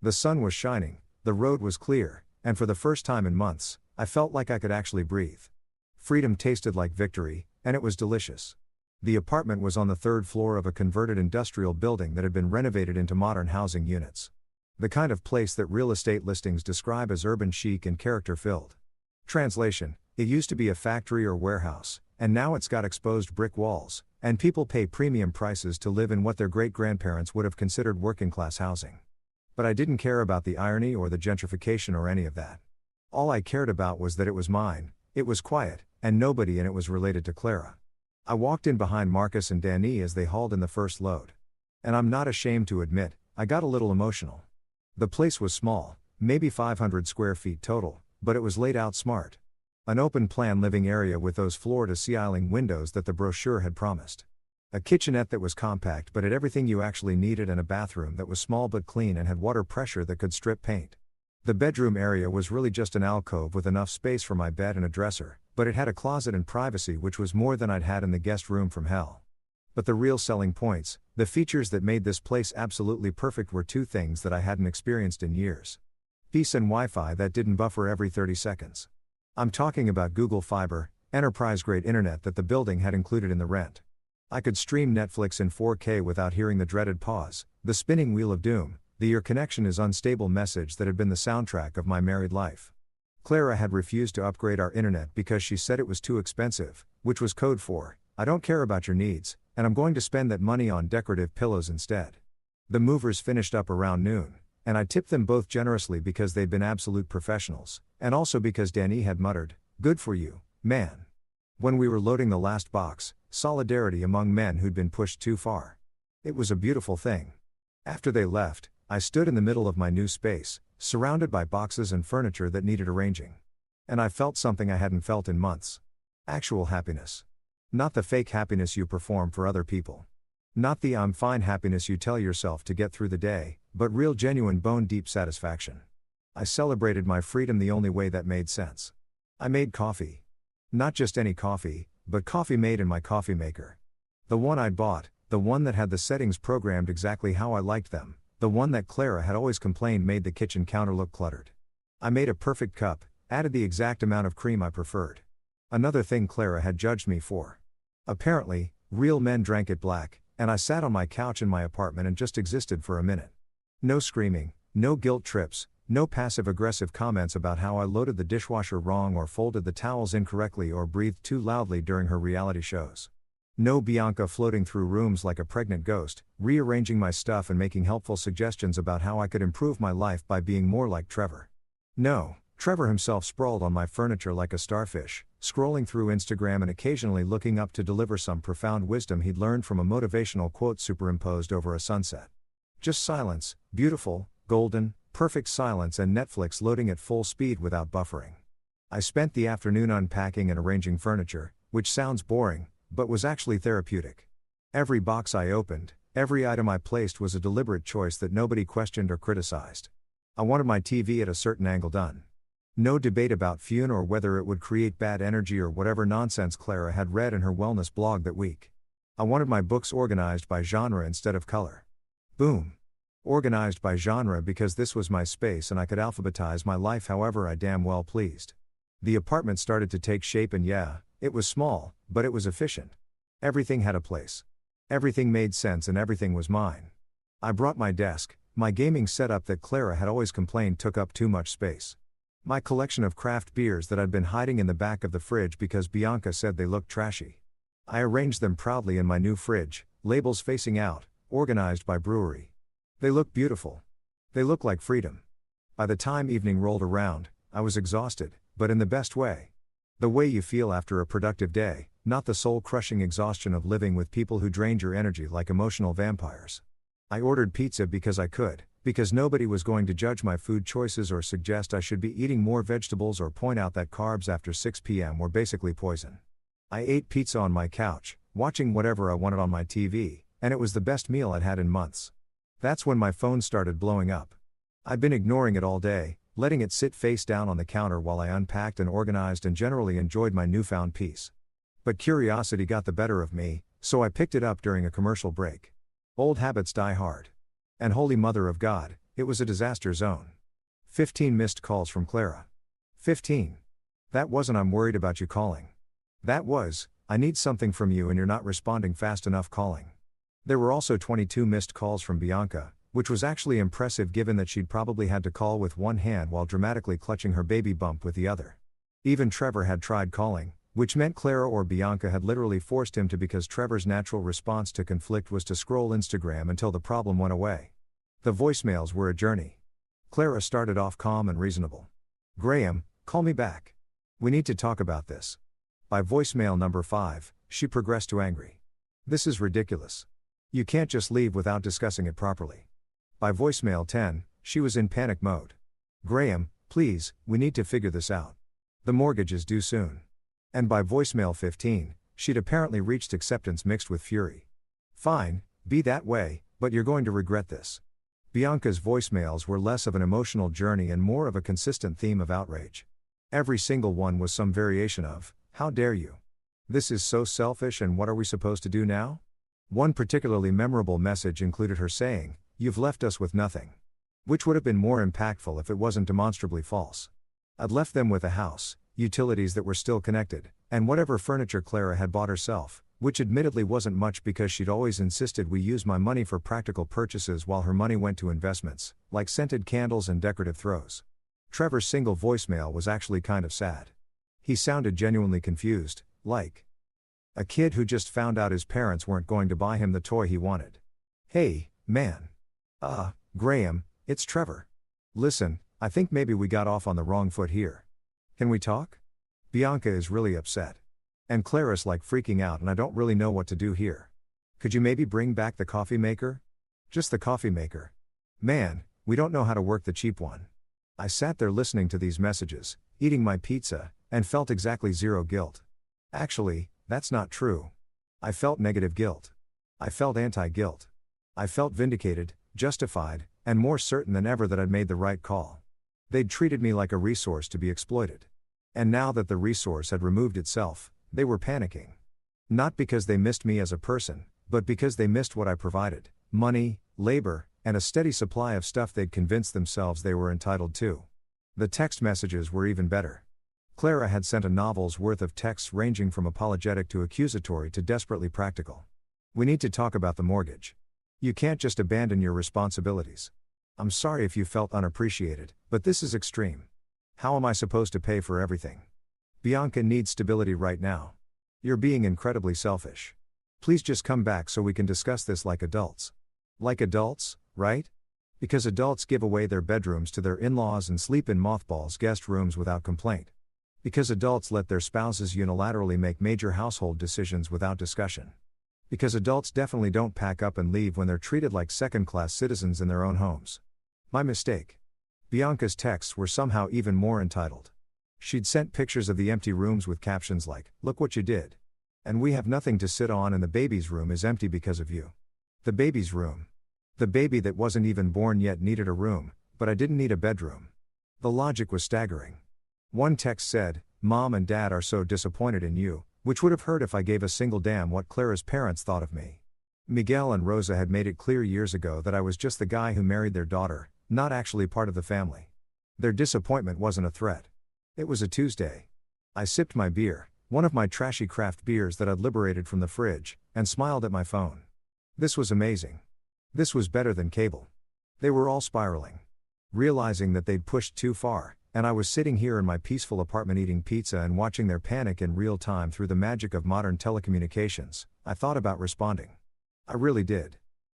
The sun was shining, the road was clear, and for the first time in months, I felt like I could actually breathe. Freedom tasted like victory, and it was delicious. The apartment was on the 3rd floor of a converted industrial building that had been renovated into modern housing units. The kind of place that real estate listings describe as urban chic and character-filled. Translation: it used to be a factory or warehouse, and now it's got exposed brick walls, and people pay premium prices to live in what their great-grandparents would have considered working-class housing. But I didn't care about the irony or the gentrification or any of that. All I cared about was that it was mine, it was quiet, and nobody in it was related to Clara. I walked in behind Marcus and Danny as they hauled in the first load. And I'm not ashamed to admit, I got a little emotional. The place was small, maybe 500 square feet total, but it was laid out smart. An open-plan living area with those floor-to-ceiling windows that the brochure had promised. A kitchenette that was compact but had everything you actually needed, and a bathroom that was small but clean and had water pressure that could strip paint. The bedroom area was really just an alcove with enough space for my bed and a dresser, but it had a closet and privacy which was more than I'd had in the guest room from hell. But the real selling points, the features that made this place absolutely perfect, were two things that I hadn't experienced in years. Peace and Wi-Fi that didn't buffer every 30 seconds. I'm talking about Google Fiber, enterprise-grade internet that the building had included in the rent. I could stream Netflix in 4K without hearing the dreaded pause, the spinning wheel of doom, the "your connection is unstable" message that had been the soundtrack of my married life. Clara had refused to upgrade our internet because she said it was too expensive, which was code for, "I don't care about your needs, and I'm going to spend that money on decorative pillows instead." The movers finished up around noon, and I tipped them both generously because they'd been absolute professionals, and also because Danny had muttered, "Good for you, man." When we were loading the last box, solidarity among men who'd been pushed too far. It was a beautiful thing. After they left, I stood in the middle of my new space, surrounded by boxes and furniture that needed arranging. And I felt something I hadn't felt in months. Actual happiness. Not the fake happiness you perform for other people. Not the "I'm fine" happiness you tell yourself to get through the day, but real, genuine, bone-deep satisfaction. I celebrated my freedom the only way that made sense. I made coffee. Not just any coffee, but coffee made in my coffee maker. The one I'd bought, the one that had the settings programmed exactly how I liked them, the one that Clara had always complained made the kitchen counter look cluttered. I made a perfect cup, added the exact amount of cream I preferred. Another thing Clara had judged me for. Apparently, real men drank it black, and I sat on my couch in my apartment and just existed for a minute. No screaming, no guilt trips, no passive-aggressive comments about how I loaded the dishwasher wrong or folded the towels incorrectly or breathed too loudly during her reality shows. No Bianca floating through rooms like a pregnant ghost, rearranging my stuff and making helpful suggestions about how I could improve my life by being more like Trevor. No, Trevor himself sprawled on my furniture like a starfish, scrolling through Instagram and occasionally looking up to deliver some profound wisdom he'd learned from a motivational quote superimposed over a sunset. Just silence, beautiful, golden, perfect silence, and Netflix loading at full speed without buffering. I spent the afternoon unpacking and arranging furniture, which sounds boring, but was actually therapeutic. Every box I opened, every item I placed was a deliberate choice that nobody questioned or criticized. I wanted my TV at a certain angle done. No debate about Fune or whether it would create bad energy or whatever nonsense Clara had read in her wellness blog that week. I wanted my books organized by genre instead of color. Boom. Organized by genre because this was my space and I could alphabetize my life however I damn well pleased. The apartment started to take shape, and yeah, it was small, but it was efficient. Everything had a place. Everything made sense and everything was mine. I brought my desk, my gaming setup that Clara had always complained took up too much space. My collection of craft beers that I'd been hiding in the back of the fridge because Bianca said they looked trashy. I arranged them proudly in my new fridge, labels facing out, organized by brewery. They look beautiful. They look like freedom. By the time evening rolled around, I was exhausted, but in the best way. The way you feel after a productive day, not the soul-crushing exhaustion of living with people who drained your energy like emotional vampires. I ordered pizza because I could, because nobody was going to judge my food choices or suggest I should be eating more vegetables or point out that carbs after 6 p.m. were basically poison. I ate pizza on my couch, watching whatever I wanted on my TV, and it was the best meal I'd had in months. That's when my phone started blowing up. I'd been ignoring it all day, letting it sit face down on the counter while I unpacked and organized and generally enjoyed my newfound peace. But curiosity got the better of me, so I picked it up during a commercial break. Old habits die hard. And Holy Mother of God, it was a disaster zone. 15 missed calls from Clara. 15. That wasn't "I'm worried about you calling." That was, "I need something from you and you're not responding fast enough" calling. There were also 22 missed calls from Bianca, which was actually impressive given that she'd probably had to call with one hand while dramatically clutching her baby bump with the other. Even Trevor had tried calling, which meant Clara or Bianca had literally forced him to because Trevor's natural response to conflict was to scroll Instagram until the problem went away. The voicemails were a journey. Clara started off calm and reasonable. "Graham, call me back. We need to talk about this." By voicemail number 5, she progressed to angry. "This is ridiculous. You can't just leave without discussing it properly." By voicemail 10, she was in panic mode. "Graham, please, we need to figure this out. The mortgage is due soon." And by voicemail 15, she'd apparently reached acceptance mixed with fury. "Fine, be that way, but you're going to regret this." Bianca's voicemails were less of an emotional journey and more of a consistent theme of outrage. Every single one was some variation of, "How dare you? This is so selfish and what are we supposed to do now?" One particularly memorable message included her saying, "You've left us with nothing." Which would have been more impactful if it wasn't demonstrably false. I'd left them with a house, utilities that were still connected, and whatever furniture Clara had bought herself, which admittedly wasn't much because she'd always insisted we use my money for practical purchases while her money went to investments, like scented candles and decorative throws. Trevor's single voicemail was actually kind of sad. He sounded genuinely confused, like a kid who just found out his parents weren't going to buy him the toy he wanted. "Hey, man. Graham, it's Trevor. Listen, I think maybe we got off on the wrong foot here. Can we talk? Bianca is really upset. And Clara's like freaking out and I don't really know what to do here. Could you maybe bring back the coffee maker? Just the coffee maker. Man, we don't know how to work the cheap one." I sat there listening to these messages, eating my pizza, and felt exactly zero guilt. Actually, that's not true. I felt negative guilt. I felt anti-guilt. I felt vindicated, justified, and more certain than ever that I'd made the right call. They'd treated me like a resource to be exploited. And now that the resource had removed itself, they were panicking. Not because they missed me as a person, but because they missed what I provided: money, labor, and a steady supply of stuff they'd convinced themselves they were entitled to. The text messages were even better. Clara had sent a novel's worth of texts ranging from apologetic to accusatory to desperately practical. "We need to talk about the mortgage. You can't just abandon your responsibilities. I'm sorry if you felt unappreciated, but this is extreme. How am I supposed to pay for everything? Bianca needs stability right now. You're being incredibly selfish. Please just come back so we can discuss this like adults." Like adults, right? Because adults give away their bedrooms to their in-laws and sleep in mothballs guest rooms without complaint. Because adults let their spouses unilaterally make major household decisions without discussion. Because adults definitely don't pack up and leave when they're treated like second-class citizens in their own homes. My mistake. Bianca's texts were somehow even more entitled. She'd sent pictures of the empty rooms with captions like, "Look what you did. And we have nothing to sit on and the baby's room is empty because of you." The baby's room. The baby that wasn't even born yet needed a room, but I didn't need a bedroom. The logic was staggering. One text said, "Mom and Dad are so disappointed in you," which would have hurt if I gave a single damn what Clara's parents thought of me. Miguel and Rosa had made it clear years ago that I was just the guy who married their daughter, not actually part of the family. Their disappointment wasn't a threat. It was a Tuesday. I sipped my beer, one of my trashy craft beers that I'd liberated from the fridge, and smiled at my phone. This was amazing. This was better than cable. They were all spiraling. Realizing that they'd pushed too far, And I was sitting here in my peaceful apartment eating pizza and watching their panic in real time through the magic of modern telecommunications. I thought about responding. I really did.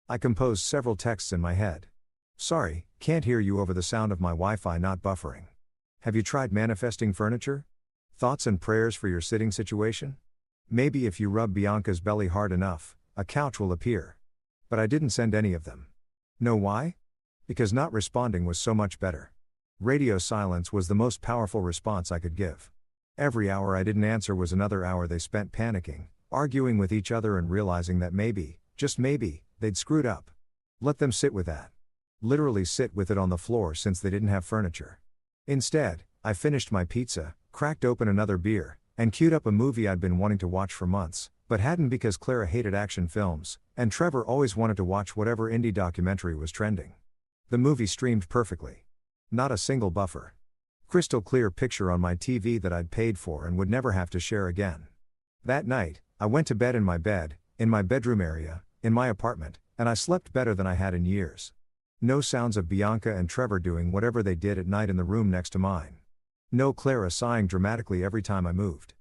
I composed several texts in my head. Sorry, can't hear you over the sound of my Wi-Fi not buffering. Have you tried manifesting furniture? Thoughts and prayers for your sitting situation? Maybe if you rub Bianca's belly hard enough, a couch will appear. But I didn't send any of them. Know why? Because not responding was so much better. Radio silence was the most powerful response I could give. Every hour I didn't answer was another hour they spent panicking, arguing with each other and realizing that maybe, just maybe, they'd screwed up. Let them sit with that. Literally sit with it on the floor since they didn't have furniture. Instead, I finished my pizza, cracked open another beer, and queued up a movie I'd been wanting to watch for months, but hadn't because Clara hated action films, and Trevor always wanted to watch whatever indie documentary was trending. The movie streamed perfectly. Not a single buffer. Crystal clear picture on my TV that I'd paid for and would never have to share again. That night, I went to bed in my bedroom area, in my apartment, and I slept better than I had in years. No sounds of Bianca and Trevor doing whatever they did at night in the room next to mine. No Clara sighing dramatically every time I moved.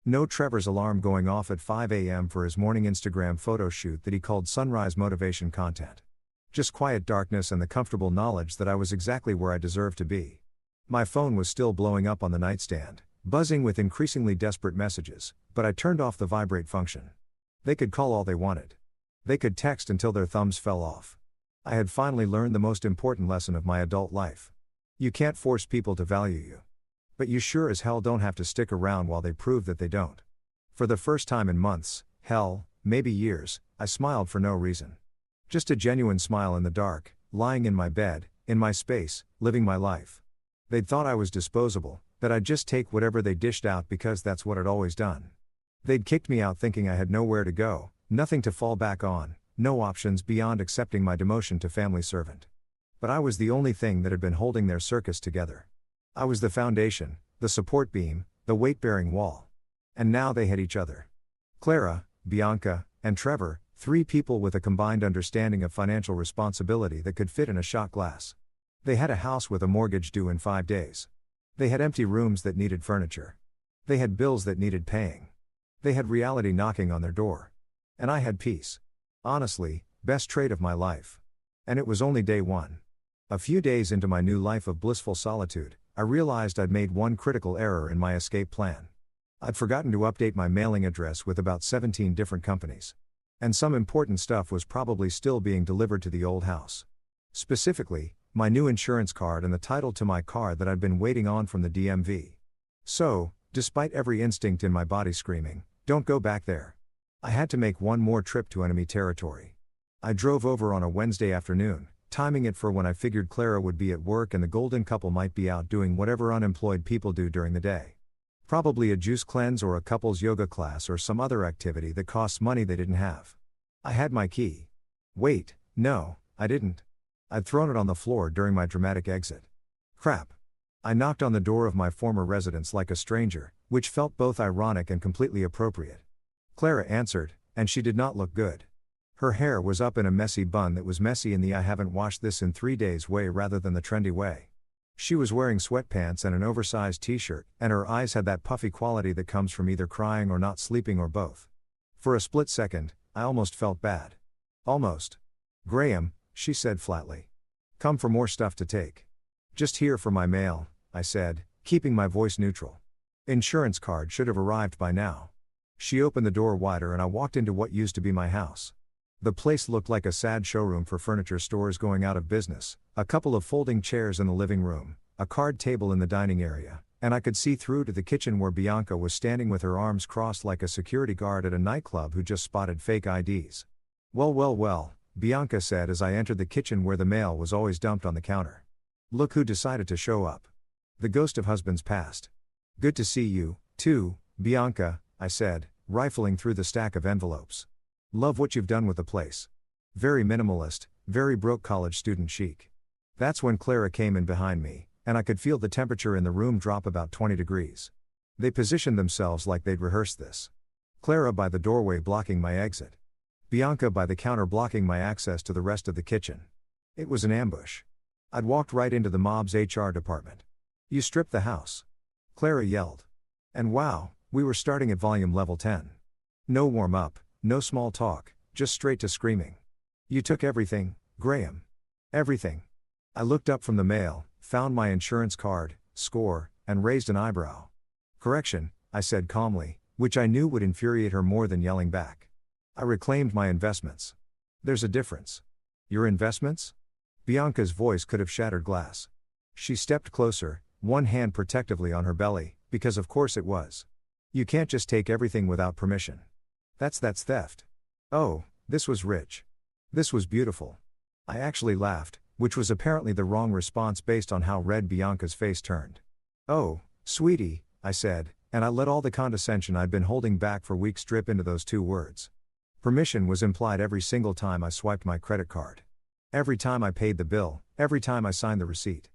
No Trevor's alarm going off at 5 a.m. for his morning Instagram photo shoot that he called sunrise motivation content. Just quiet darkness and the comfortable knowledge that I was exactly where I deserved to be. My phone was still blowing up on the nightstand, buzzing with increasingly desperate messages, but I turned off the vibrate function. They could call all they wanted. They could text until their thumbs fell off. I had finally learned the most important lesson of my adult life. You can't force people to value you. But you sure as hell don't have to stick around while they prove that they don't. For the first time in months, hell, maybe years, I smiled for no reason. Just a genuine smile in the dark, lying in my bed, in my space, living my life. They'd thought I was disposable, that I'd just take whatever they dished out because that's what I'd always done. They'd kicked me out thinking I had nowhere to go, nothing to fall back on, no options beyond accepting my demotion to family servant. But I was the only thing that had been holding their circus together. I was the foundation, the support beam, the weight-bearing wall. And now they had each other. Clara, Bianca, and Trevor, 3 people with a combined understanding of financial responsibility that could fit in a shot glass. They had a house with a mortgage due in 5 days. They had empty rooms that needed furniture. They had bills that needed paying. They had reality knocking on their door. And I had peace. Honestly, best trait of my life. And it was only day 1. A few days into my new life of blissful solitude, I realized I'd made one critical error in my escape plan. I'd forgotten to update my mailing address with about 17 different companies. And some important stuff was probably still being delivered to the old house. Specifically, my new insurance card and the title to my car that I'd been waiting on from the DMV. So, despite every instinct in my body screaming, "Don't go back there," I had to make one more trip to enemy territory. I drove over on a Wednesday afternoon, timing it for when I figured Clara would be at work and the golden couple might be out doing whatever unemployed people do during the day. Probably a juice cleanse or a couple's yoga class or some other activity that costs money they didn't have. I had my key. Wait, no, I didn't. I'd thrown it on the floor during my dramatic exit. Crap. I knocked on the door of my former residence like a stranger, which felt both ironic and completely appropriate. Clara answered, and she did not look good. Her hair was up in a messy bun that was messy in the "I haven't washed this in 3 days" way rather than the trendy way. She was wearing sweatpants and an oversized t-shirt, and her eyes had that puffy quality that comes from either crying or not sleeping or both. For a split second, I almost felt bad. Almost. "Graham," she said flatly. "Come for more stuff to take." "Just here for my mail," I said, keeping my voice neutral. "Insurance card should have arrived by now." She opened the door wider and I walked into what used to be my house. The place looked like a sad showroom for furniture stores going out of business, a couple of folding chairs in the living room, a card table in the dining area, and I could see through to the kitchen where Bianca was standing with her arms crossed like a security guard at a nightclub who just spotted fake IDs. Well, Bianca said as I entered the kitchen where the mail was always dumped on the counter. "Look who decided to show up. The ghost of husbands past." "Good to see you, too, Bianca," I said, rifling through the stack of envelopes. "Love what you've done with the place. Very minimalist, very broke college student chic." That's when Clara came in behind me, and I could feel the temperature in the room drop about 20 degrees. They positioned themselves like they'd rehearsed this. Clara by the doorway blocking my exit. Bianca by the counter blocking my access to the rest of the kitchen. It was an ambush. I'd walked right into the mob's HR department. You stripped the house. Clara yelled. And wow, we were starting at volume level 10. No warm up, no small talk, just straight to screaming. You took everything, Graham. Everything. I looked up from the mail, found my insurance card, score, and raised an eyebrow. Correction, I said calmly, which I knew would infuriate her more than yelling back. I reclaimed my investments. There's a difference. Your investments? Bianca's voice could have shattered glass. She stepped closer, one hand protectively on her belly, because of course it was. You can't just take everything without permission. That's theft. Oh, this was rich. This was beautiful. I actually laughed, which was apparently the wrong response based on how red Bianca's face turned. Oh, sweetie, I said, and I let all the condescension I'd been holding back for weeks drip into those two words. Permission was implied every single time I swiped my credit card. Every time I paid the bill, every time I signed the receipt.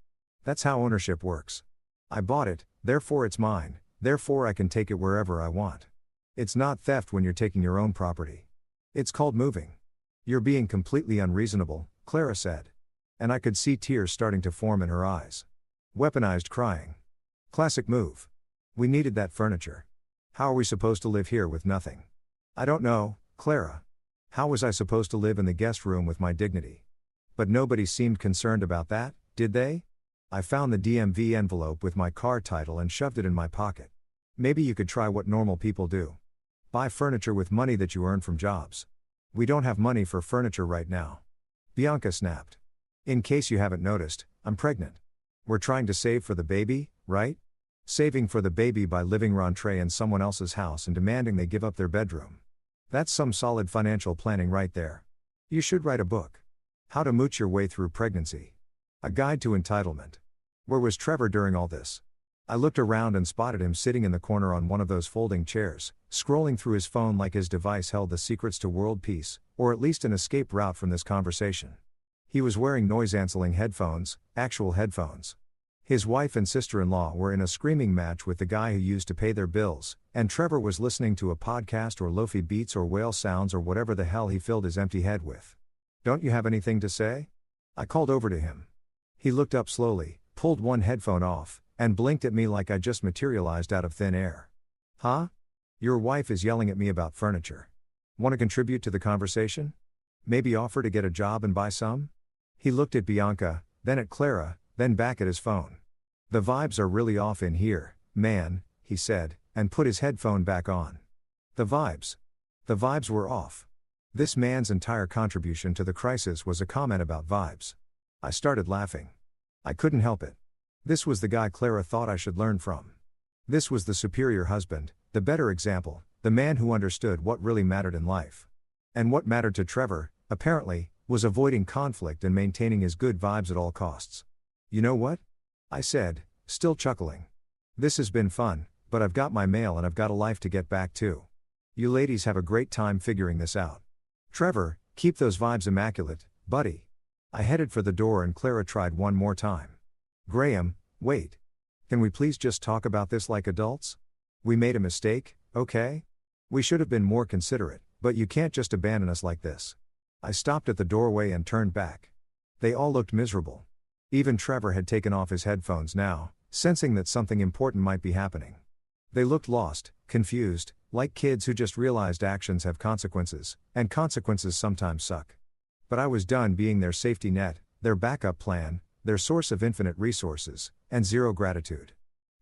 That's how ownership works. I bought it, therefore it's mine, therefore I can take it wherever I want. It's not theft when you're taking your own property. It's called moving. You're being completely unreasonable, Clara said. And I could see tears starting to form in her eyes. Weaponized crying. Classic move. We needed that furniture. How are we supposed to live here with nothing? I don't know, Clara. How was I supposed to live in the guest room with my dignity? But nobody seemed concerned about that, did they? I found the DMV envelope with my car title and shoved it in my pocket. Maybe you could try what normal people do. Buy furniture with money that you earn from jobs. We don't have money for furniture right now. Bianca snapped. In case you haven't noticed, I'm pregnant. We're trying to save for the baby, right? Saving for the baby by living rentrée in someone else's house and demanding they give up their bedroom. That's some solid financial planning right there. You should write a book. How to mooch your way through pregnancy. A guide to entitlement. Where was Trevor during all this? I looked around and spotted him sitting in the corner on one of those folding chairs, scrolling through his phone like his device held the secrets to world peace, or at least an escape route from this conversation. He was wearing noise-canceling headphones, actual headphones. His wife and sister-in-law were in a screaming match with the guy who used to pay their bills, and Trevor was listening to a podcast or lofi beats or whale sounds or whatever the hell he filled his empty head with. Don't you have anything to say? I called over to him. He looked up slowly, pulled one headphone off, and blinked at me like I just materialized out of thin air. Huh? Your wife is yelling at me about furniture. Want to contribute to the conversation? Maybe offer to get a job and buy some? He looked at Bianca, then at Clara, then back at his phone. The vibes are really off in here, man, he said, and put his headphone back on. The vibes. The vibes were off. This man's entire contribution to the crisis was a comment about vibes. I started laughing. I couldn't help it. This was the guy Clara thought I should learn from. This was the superior husband, the better example, the man who understood what really mattered in life. And what mattered to Trevor, apparently, was avoiding conflict and maintaining his good vibes at all costs. You know what? I said, still chuckling. This has been fun, but I've got my mail and I've got a life to get back to. You ladies have a great time figuring this out. Trevor, keep those vibes immaculate, buddy. I headed for the door and Clara tried one more time. Graham, wait. Can we please just talk about this like adults? We made a mistake, okay? We should have been more considerate, but you can't just abandon us like this. I stopped at the doorway and turned back. They all looked miserable. Even Trevor had taken off his headphones now, sensing that something important might be happening. They looked lost, confused, like kids who just realized actions have consequences, and consequences sometimes suck. But I was done being their safety net, their backup plan, their source of infinite resources, and zero gratitude.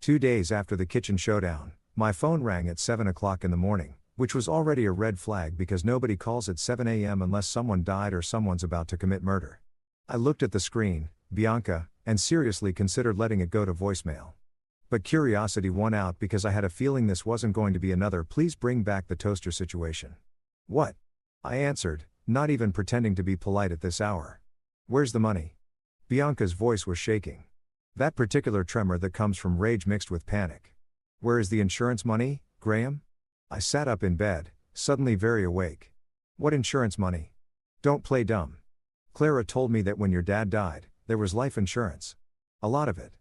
2 days after the kitchen showdown, my phone rang at 7 o'clock in the morning, which was already a red flag because nobody calls at 7 a.m. unless someone died or someone's about to commit murder. I looked at the screen, Bianca, and seriously considered letting it go to voicemail. But curiosity won out because I had a feeling this wasn't going to be another please bring back the toaster situation. What? I answered, not even pretending to be polite at this hour. Where's the money? Bianca's voice was shaking. That particular tremor that comes from rage mixed with panic. Where is the insurance money, Graham? I sat up in bed, suddenly very awake. What insurance money? Don't play dumb. Clara told me that when your dad died, there was life insurance. A lot of it.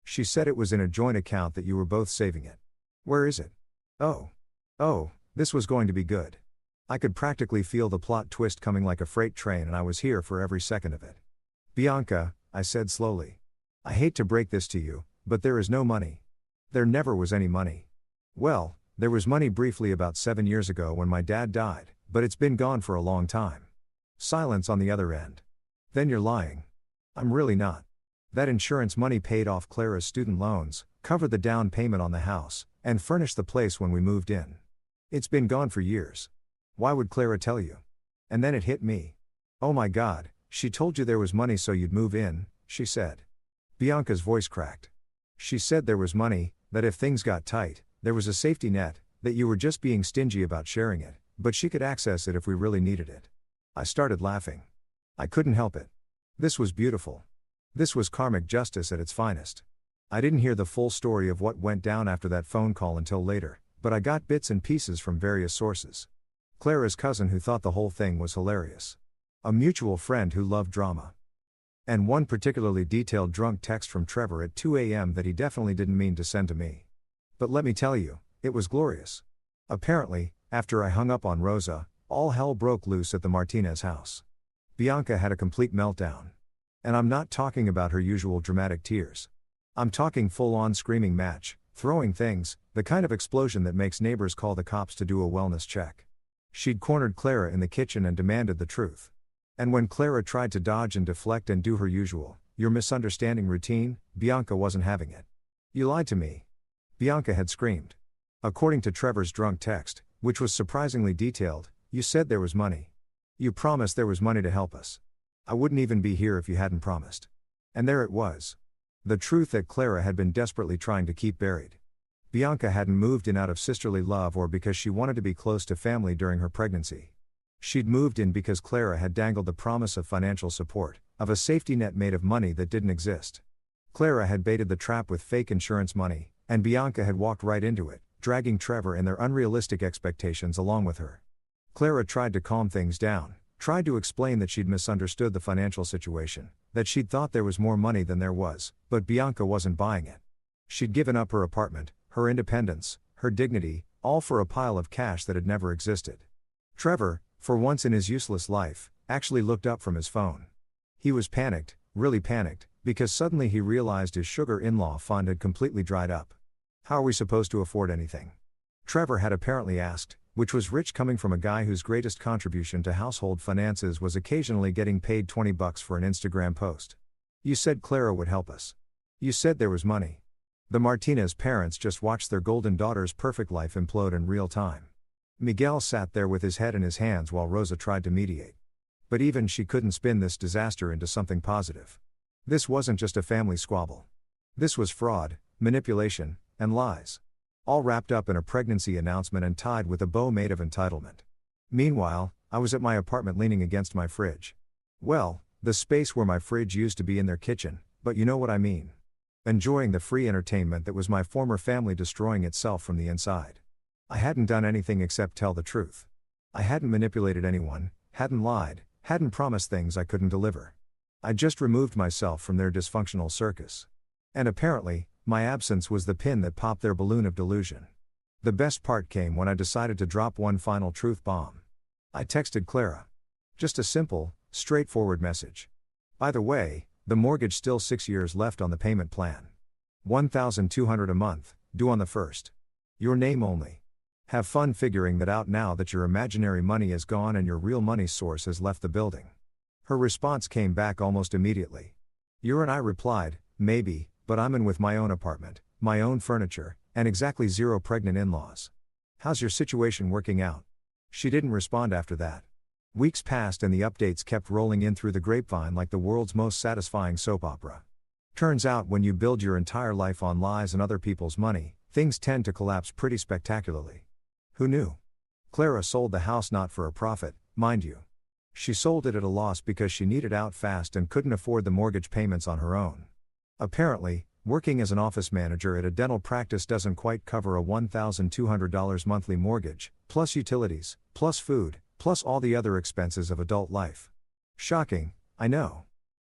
She said it was in a joint account that you were both saving it. Where is it? Oh, this was going to be good. I could practically feel the plot twist coming like a freight train and I was here for every second of it. Bianca, I said slowly. I hate to break this to you, but there is no money. There never was any money. Well, there was money briefly about 7 years ago when my dad died, but it's been gone for a long time. Silence on the other end. Then you're lying. I'm really not. That insurance money paid off Clara's student loans, covered the down payment on the house, and furnished the place when we moved in. It's been gone for years. Why would Clara tell you? And then it hit me. Oh my God, she told you there was money so you'd move in, she said. Bianca's voice cracked. She said there was money, that if things got tight, there was a safety net, that you were just being stingy about sharing it, but she could access it if we really needed it. I started laughing. I couldn't help it. This was beautiful. This was karmic justice at its finest. I didn't hear the full story of what went down after that phone call until later, but I got bits and pieces from various sources. Clara's cousin who thought the whole thing was hilarious. A mutual friend who loved drama. And one particularly detailed drunk text from Trevor at 2 a.m. that he definitely didn't mean to send to me. But let me tell you, it was glorious. Apparently, after I hung up on Rosa, all hell broke loose at the Martinez house. Bianca had a complete meltdown. And I'm not talking about her usual dramatic tears. I'm talking full-on screaming match, throwing things, the kind of explosion that makes neighbors call the cops to do a wellness check. She'd cornered Clara in the kitchen and demanded the truth. And when Clara tried to dodge and deflect and do her usual, "You're misunderstanding" routine, Bianca wasn't having it. "You lied to me," Bianca had screamed. According to Trevor's drunk text, which was surprisingly detailed, "You said there was money. You promised there was money to help us. I wouldn't even be here if you hadn't promised." And there it was. The truth that Clara had been desperately trying to keep buried. Bianca hadn't moved in out of sisterly love or because she wanted to be close to family during her pregnancy. She'd moved in because Clara had dangled the promise of financial support, of a safety net made of money that didn't exist. Clara had baited the trap with fake insurance money, and Bianca had walked right into it, dragging Trevor and their unrealistic expectations along with her. Clara tried to calm things down, tried to explain that she'd misunderstood the financial situation, that she'd thought there was more money than there was, but Bianca wasn't buying it. She'd given up her apartment, her independence, her dignity, all for a pile of cash that had never existed. Trevor, for once in his useless life, actually looked up from his phone. He was panicked, really panicked, because suddenly he realized his sugar in-law fund had completely dried up. How are we supposed to afford anything? Trevor had apparently asked, which was rich coming from a guy whose greatest contribution to household finances was occasionally getting paid $20 for an Instagram post. "You said Clara would help us. You said there was money." The Martinez parents just watched their golden daughter's perfect life implode in real time. Miguel sat there with his head in his hands while Rosa tried to mediate. But even she couldn't spin this disaster into something positive. This wasn't just a family squabble. This was fraud, manipulation, and lies. All wrapped up in a pregnancy announcement and tied with a bow made of entitlement. Meanwhile, I was at my apartment leaning against my fridge. Well, the space where my fridge used to be in their kitchen, but you know what I mean. Enjoying the free entertainment that was my former family destroying itself from the inside. I hadn't done anything except tell the truth. I hadn't manipulated anyone, hadn't lied, hadn't promised things I couldn't deliver. I just removed myself from their dysfunctional circus. And apparently, my absence was the pin that popped their balloon of delusion. The best part came when I decided to drop one final truth bomb. I texted Clara. Just a simple, straightforward message. "By the way, the mortgage still 6 years left on the payment plan. $1,200 a month, due on the 1st. Your name only. Have fun figuring that out now that your imaginary money is gone and your real money source has left the building." Her response came back almost immediately. "You're," and I replied, "Maybe, but I'm in with my own apartment, my own furniture, and exactly 0 pregnant in-laws. How's your situation working out?" She didn't respond after that. Weeks passed and the updates kept rolling in through the grapevine like the world's most satisfying soap opera. Turns out when you build your entire life on lies and other people's money, things tend to collapse pretty spectacularly. Who knew? Clara sold the house not for a profit, mind you. She sold it at a loss because she needed out fast and couldn't afford the mortgage payments on her own. Apparently, working as an office manager at a dental practice doesn't quite cover a $1,200 monthly mortgage, plus utilities, plus food, plus all the other expenses of adult life. Shocking, I know.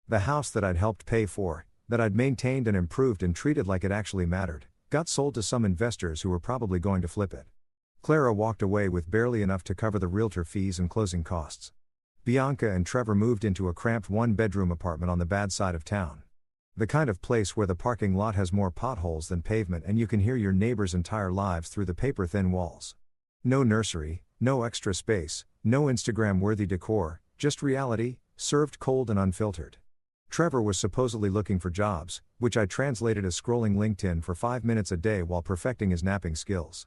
The house that I'd helped pay for, that I'd maintained and improved and treated like it actually mattered, got sold to some investors who were probably going to flip it. Clara walked away with barely enough to cover the realtor fees and closing costs. Bianca and Trevor moved into a cramped one-bedroom apartment on the bad side of town. The kind of place where the parking lot has more potholes than pavement and you can hear your neighbors' entire lives through the paper-thin walls. No nursery, no extra space, no Instagram-worthy decor, just reality, served cold and unfiltered. Trevor was supposedly looking for jobs, which I translated as scrolling LinkedIn for 5 minutes a day while perfecting his napping skills.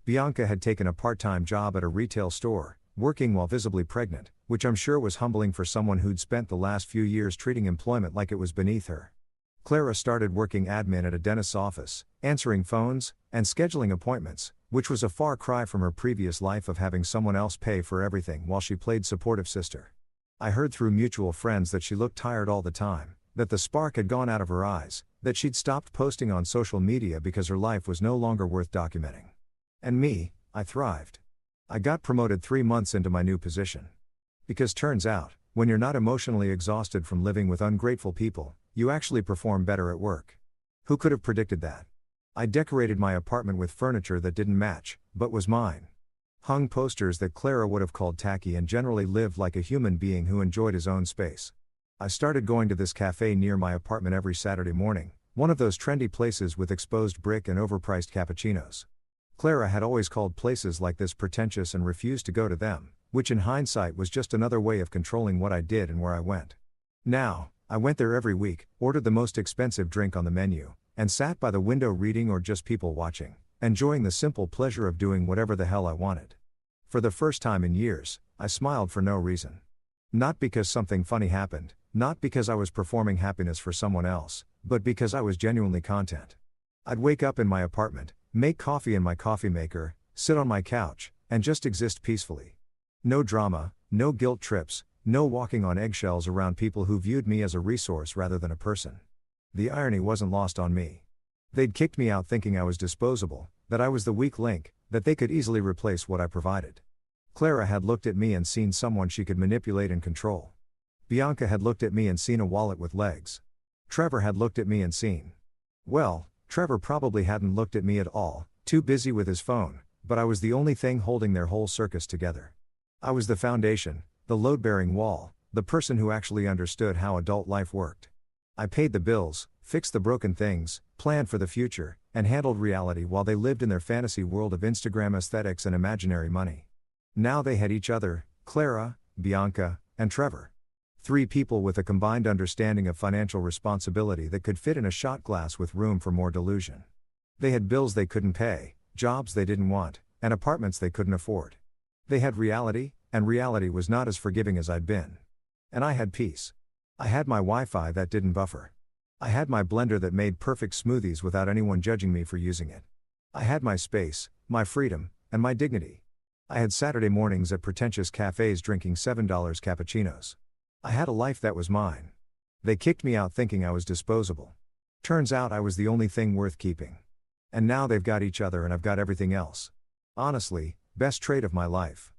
Bianca had taken a part-time job at a retail store, working while visibly pregnant, which I'm sure was humbling for someone who'd spent the last few years treating employment like it was beneath her. Clara started working admin at a dentist's office, answering phones, and scheduling appointments, which was a far cry from her previous life of having someone else pay for everything while she played supportive sister. I heard through mutual friends that she looked tired all the time, that the spark had gone out of her eyes, that she'd stopped posting on social media because her life was no longer worth documenting. And me, I thrived. I got promoted 3 months into my new position. Because turns out, when you're not emotionally exhausted from living with ungrateful people, you actually perform better at work. Who could have predicted that? I decorated my apartment with furniture that didn't match, but was mine. Hung posters that Clara would have called tacky and generally lived like a human being who enjoyed his own space. I started going to this cafe near my apartment every Saturday morning, one of those trendy places with exposed brick and overpriced cappuccinos. Clara had always called places like this pretentious and refused to go to them, which in hindsight was just another way of controlling what I did and where I went. Now, I went there every week, ordered the most expensive drink on the menu, and sat by the window reading or just people watching, enjoying the simple pleasure of doing whatever the hell I wanted. For the first time in years, I smiled for no reason. Not because something funny happened, not because I was performing happiness for someone else, but because I was genuinely content. I'd wake up in my apartment, make coffee in my coffee maker, sit on my couch, and just exist peacefully. No drama, no guilt trips, no walking on eggshells around people who viewed me as a resource rather than a person. The irony wasn't lost on me. They'd kicked me out thinking I was disposable, that I was the weak link, that they could easily replace what I provided. Clara had looked at me and seen someone she could manipulate and control. Bianca had looked at me and seen a wallet with legs. Trevor had looked at me and seen. Well, Trevor probably hadn't looked at me at all, too busy with his phone, but I was the only thing holding their whole circus together. I was the foundation, the load-bearing wall, the person who actually understood how adult life worked. I paid the bills, fixed the broken things, planned for the future, and handled reality while they lived in their fantasy world of Instagram aesthetics and imaginary money. Now they had each other, Clara, Bianca, and Trevor. 3 people with a combined understanding of financial responsibility that could fit in a shot glass with room for more delusion. They had bills they couldn't pay, jobs they didn't want, and apartments they couldn't afford. They had reality, and reality was not as forgiving as I'd been. And I had peace. I had my Wi-Fi that didn't buffer. I had my blender that made perfect smoothies without anyone judging me for using it. I had my space, my freedom, and my dignity. I had Saturday mornings at pretentious cafes drinking $7 cappuccinos. I had a life that was mine. They kicked me out thinking I was disposable. Turns out I was the only thing worth keeping. And now they've got each other and I've got everything else. Honestly, best trait of my life.